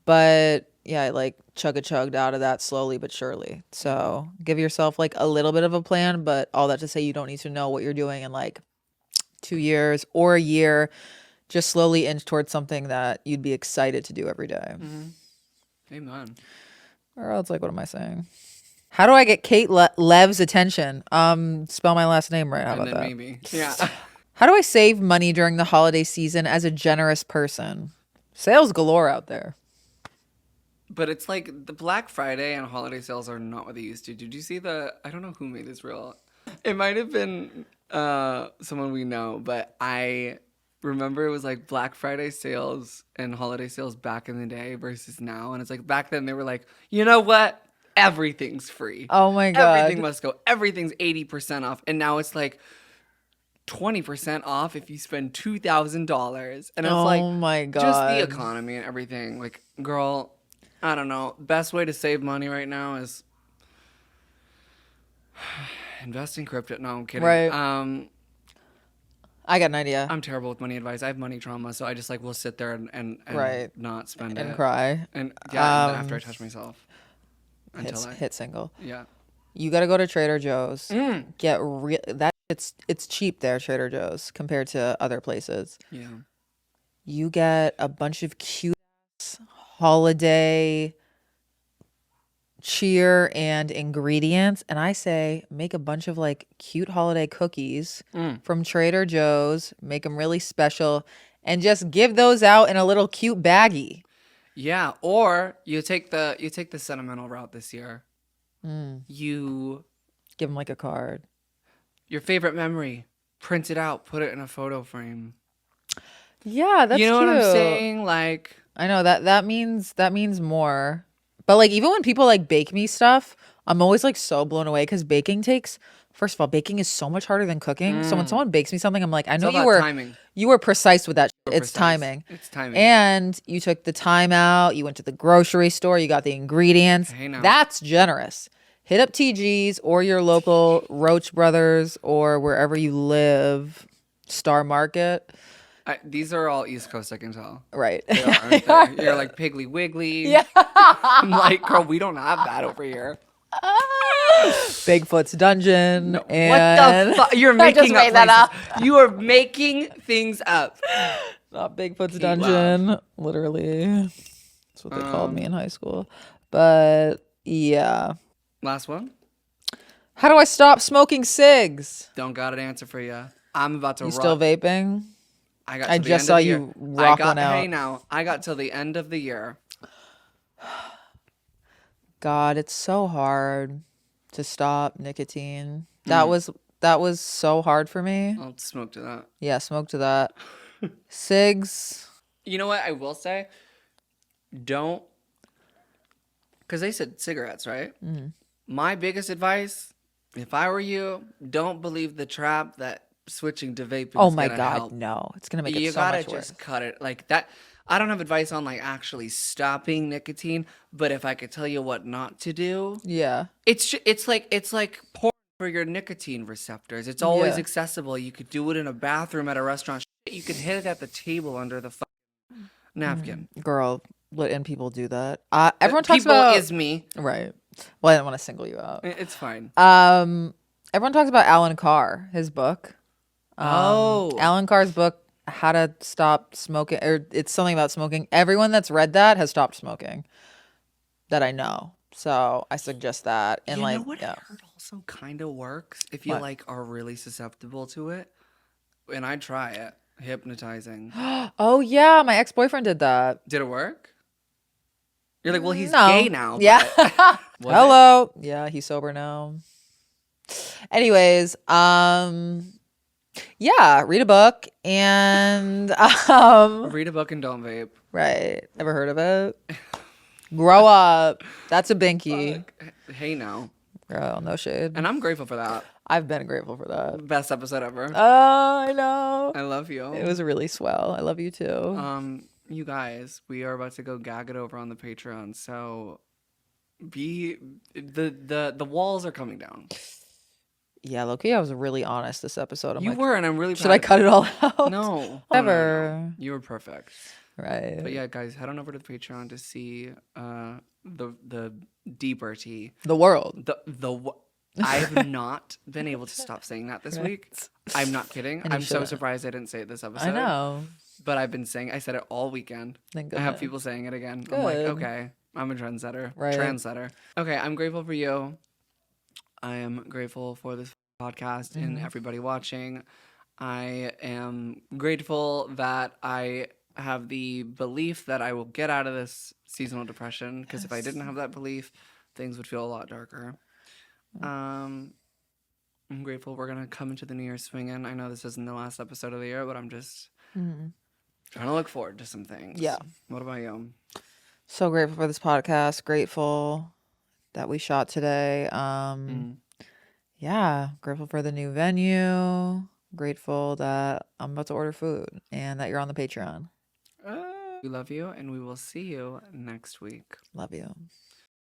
[SPEAKER 2] But yeah, I like chugged out of that slowly but surely. So give yourself like a little bit of a plan, but all that to say, you don't need to know what you're doing in like 2 years or a year. Just slowly inch towards something that you'd be excited to do every day.
[SPEAKER 1] Amen.
[SPEAKER 2] Or else, like, what am I saying? How do I get Kate Lev's attention? Spell my last name right. How about that?
[SPEAKER 1] Maybe. Yeah.
[SPEAKER 2] How do I save money during the holiday season as a generous person? Sales galore out there.
[SPEAKER 1] But it's like the Black Friday and holiday sales are not what they used to. Did you see I don't know who made this reel. It might have been someone we know, but I remember it was like Black Friday sales and holiday sales back in the day versus now. And it's like back then they were like, you know what? Everything's free.
[SPEAKER 2] Oh my God.
[SPEAKER 1] Everything must go. Everything's 80% off. And now it's like 20% off if you spend $2,000. And it's like,
[SPEAKER 2] oh my God.
[SPEAKER 1] Just the economy and everything. Like, girl, I don't know. Best way to save money right now is invest in crypto. No, I'm kidding.
[SPEAKER 2] Right. I got an idea.
[SPEAKER 1] I'm terrible with money advice. I have money trauma, so I just like will sit there and
[SPEAKER 2] right.
[SPEAKER 1] not spend it.
[SPEAKER 2] And cry.
[SPEAKER 1] And yeah, and then after I touch myself.
[SPEAKER 2] Hit single.
[SPEAKER 1] Yeah.
[SPEAKER 2] You got to go to Trader Joe's. Get it's cheap there, Trader Joe's, compared to other places.
[SPEAKER 1] Yeah.
[SPEAKER 2] You get a bunch of cute holiday cheer and ingredients, and I say make a bunch of like cute holiday cookies from Trader Joe's, make them really special, and just give those out in a little cute baggie.
[SPEAKER 1] Yeah, or you take the sentimental route this year. You
[SPEAKER 2] give them like a card.
[SPEAKER 1] Your favorite memory, print it out, put it in a photo frame.
[SPEAKER 2] Yeah, that's
[SPEAKER 1] you know
[SPEAKER 2] cute.
[SPEAKER 1] What I'm saying? Like,
[SPEAKER 2] I know that means more. But like even when people like bake me stuff, I'm always like so blown away because first of all, baking is so much harder than cooking. So when someone bakes me something, I'm like, I know you were precise with that. It's timing.
[SPEAKER 1] It's timing.
[SPEAKER 2] And you took the time out. You went to the grocery store. You got the ingredients.
[SPEAKER 1] Hey, now.
[SPEAKER 2] That's generous. Hit up TG's or your local Roach Brothers or wherever you live, Star Market.
[SPEAKER 1] These are all East Coast, I can tell.
[SPEAKER 2] Right.
[SPEAKER 1] They are. You're like Piggly Wiggly. Yeah. I'm like, girl, we don't have that over here.
[SPEAKER 2] Bigfoot's Dungeon.
[SPEAKER 1] No, and what the fuck? You're making that up. You are making things up.
[SPEAKER 2] Not Bigfoot's Dungeon. Wow. Literally. That's what they called me in high school. But yeah.
[SPEAKER 1] Last one.
[SPEAKER 2] How do I stop smoking cigs?
[SPEAKER 1] Don't got an answer for you. I'm about to.
[SPEAKER 2] You still vaping?
[SPEAKER 1] I
[SPEAKER 2] just saw you rock one out.
[SPEAKER 1] Hey, now I got till the end of the year.
[SPEAKER 2] God, it's so hard to stop nicotine. That was so hard for me.
[SPEAKER 1] I'll smoke to that.
[SPEAKER 2] Yeah, smoke to that. Cigs.
[SPEAKER 1] You know what I will say? Don't, because they said cigarettes, right? My biggest advice, if I were you, don't believe the trap that switching to vaping.
[SPEAKER 2] Oh my God,
[SPEAKER 1] help.
[SPEAKER 2] no! It's gonna make it so much worse.
[SPEAKER 1] You gotta just cut it like that. I don't have advice on like actually stopping nicotine, but if I could tell you what not to do,
[SPEAKER 2] yeah,
[SPEAKER 1] it's like porn for your nicotine receptors. It's always accessible. You could do it in a bathroom at a restaurant. You could hit it at the table under the napkin.
[SPEAKER 2] Girl, and people do that. Everyone talks about
[SPEAKER 1] people is me,
[SPEAKER 2] right? Well, I didn't want to single you out.
[SPEAKER 1] It's fine.
[SPEAKER 2] Everyone talks about Alan Carr, his book. Alan Carr's book, How to Stop Smoking, or it's something about smoking. Everyone that's read that has stopped smoking that I know. So I suggest that. And
[SPEAKER 1] you know what I heard also kind of works if you like are really susceptible to it. And I'd try it. Hypnotizing.
[SPEAKER 2] Oh yeah, my ex-boyfriend did that.
[SPEAKER 1] Did it work? You're like, well, he's gay now.
[SPEAKER 2] Yeah. Hello. Yeah, he's sober now. Anyways, yeah, read a book and
[SPEAKER 1] read a book and don't vape.
[SPEAKER 2] Right. Ever heard of it? Grow up. That's a binky.
[SPEAKER 1] Hey now.
[SPEAKER 2] Girl, no shade.
[SPEAKER 1] And I'm grateful for that.
[SPEAKER 2] I've been grateful for that.
[SPEAKER 1] Best episode ever.
[SPEAKER 2] Oh, I know.
[SPEAKER 1] I love you.
[SPEAKER 2] It was really swell. I love you too.
[SPEAKER 1] You guys, we are about to go gag it over on the Patreon. So the walls are coming down.
[SPEAKER 2] Yeah, low-key, I was really honest this episode.
[SPEAKER 1] You were, and I'm really proud.
[SPEAKER 2] Should I cut it all out?
[SPEAKER 1] No.
[SPEAKER 2] Never.
[SPEAKER 1] No. You were perfect.
[SPEAKER 2] Right.
[SPEAKER 1] But yeah, guys, head on over to the Patreon to see the deeper tea.
[SPEAKER 2] The world.
[SPEAKER 1] I have not been able to stop saying that this week. I'm not kidding. I'm so surprised I didn't say it this episode.
[SPEAKER 2] I know.
[SPEAKER 1] But I said it all weekend.
[SPEAKER 2] Thank
[SPEAKER 1] I have people saying it again.
[SPEAKER 2] Good.
[SPEAKER 1] I'm like, okay, I'm a trendsetter.
[SPEAKER 2] Right.
[SPEAKER 1] Trendsetter. Okay, I'm grateful for you. I am grateful for this podcast and everybody watching. I am grateful that I have the belief that I will get out of this seasonal depression, because if I didn't have that belief, things would feel a lot darker. I'm grateful we're going to come into the New Year swinging. I know this isn't the last episode of the year, but I'm just trying to look forward to some things.
[SPEAKER 2] Yeah.
[SPEAKER 1] What about you?
[SPEAKER 2] So grateful for this podcast. Grateful that we shot today. Yeah. Grateful for the new venue. Grateful that I'm about to order food and that you're on the Patreon.
[SPEAKER 1] We love you, and we will see you next week.
[SPEAKER 2] Love you.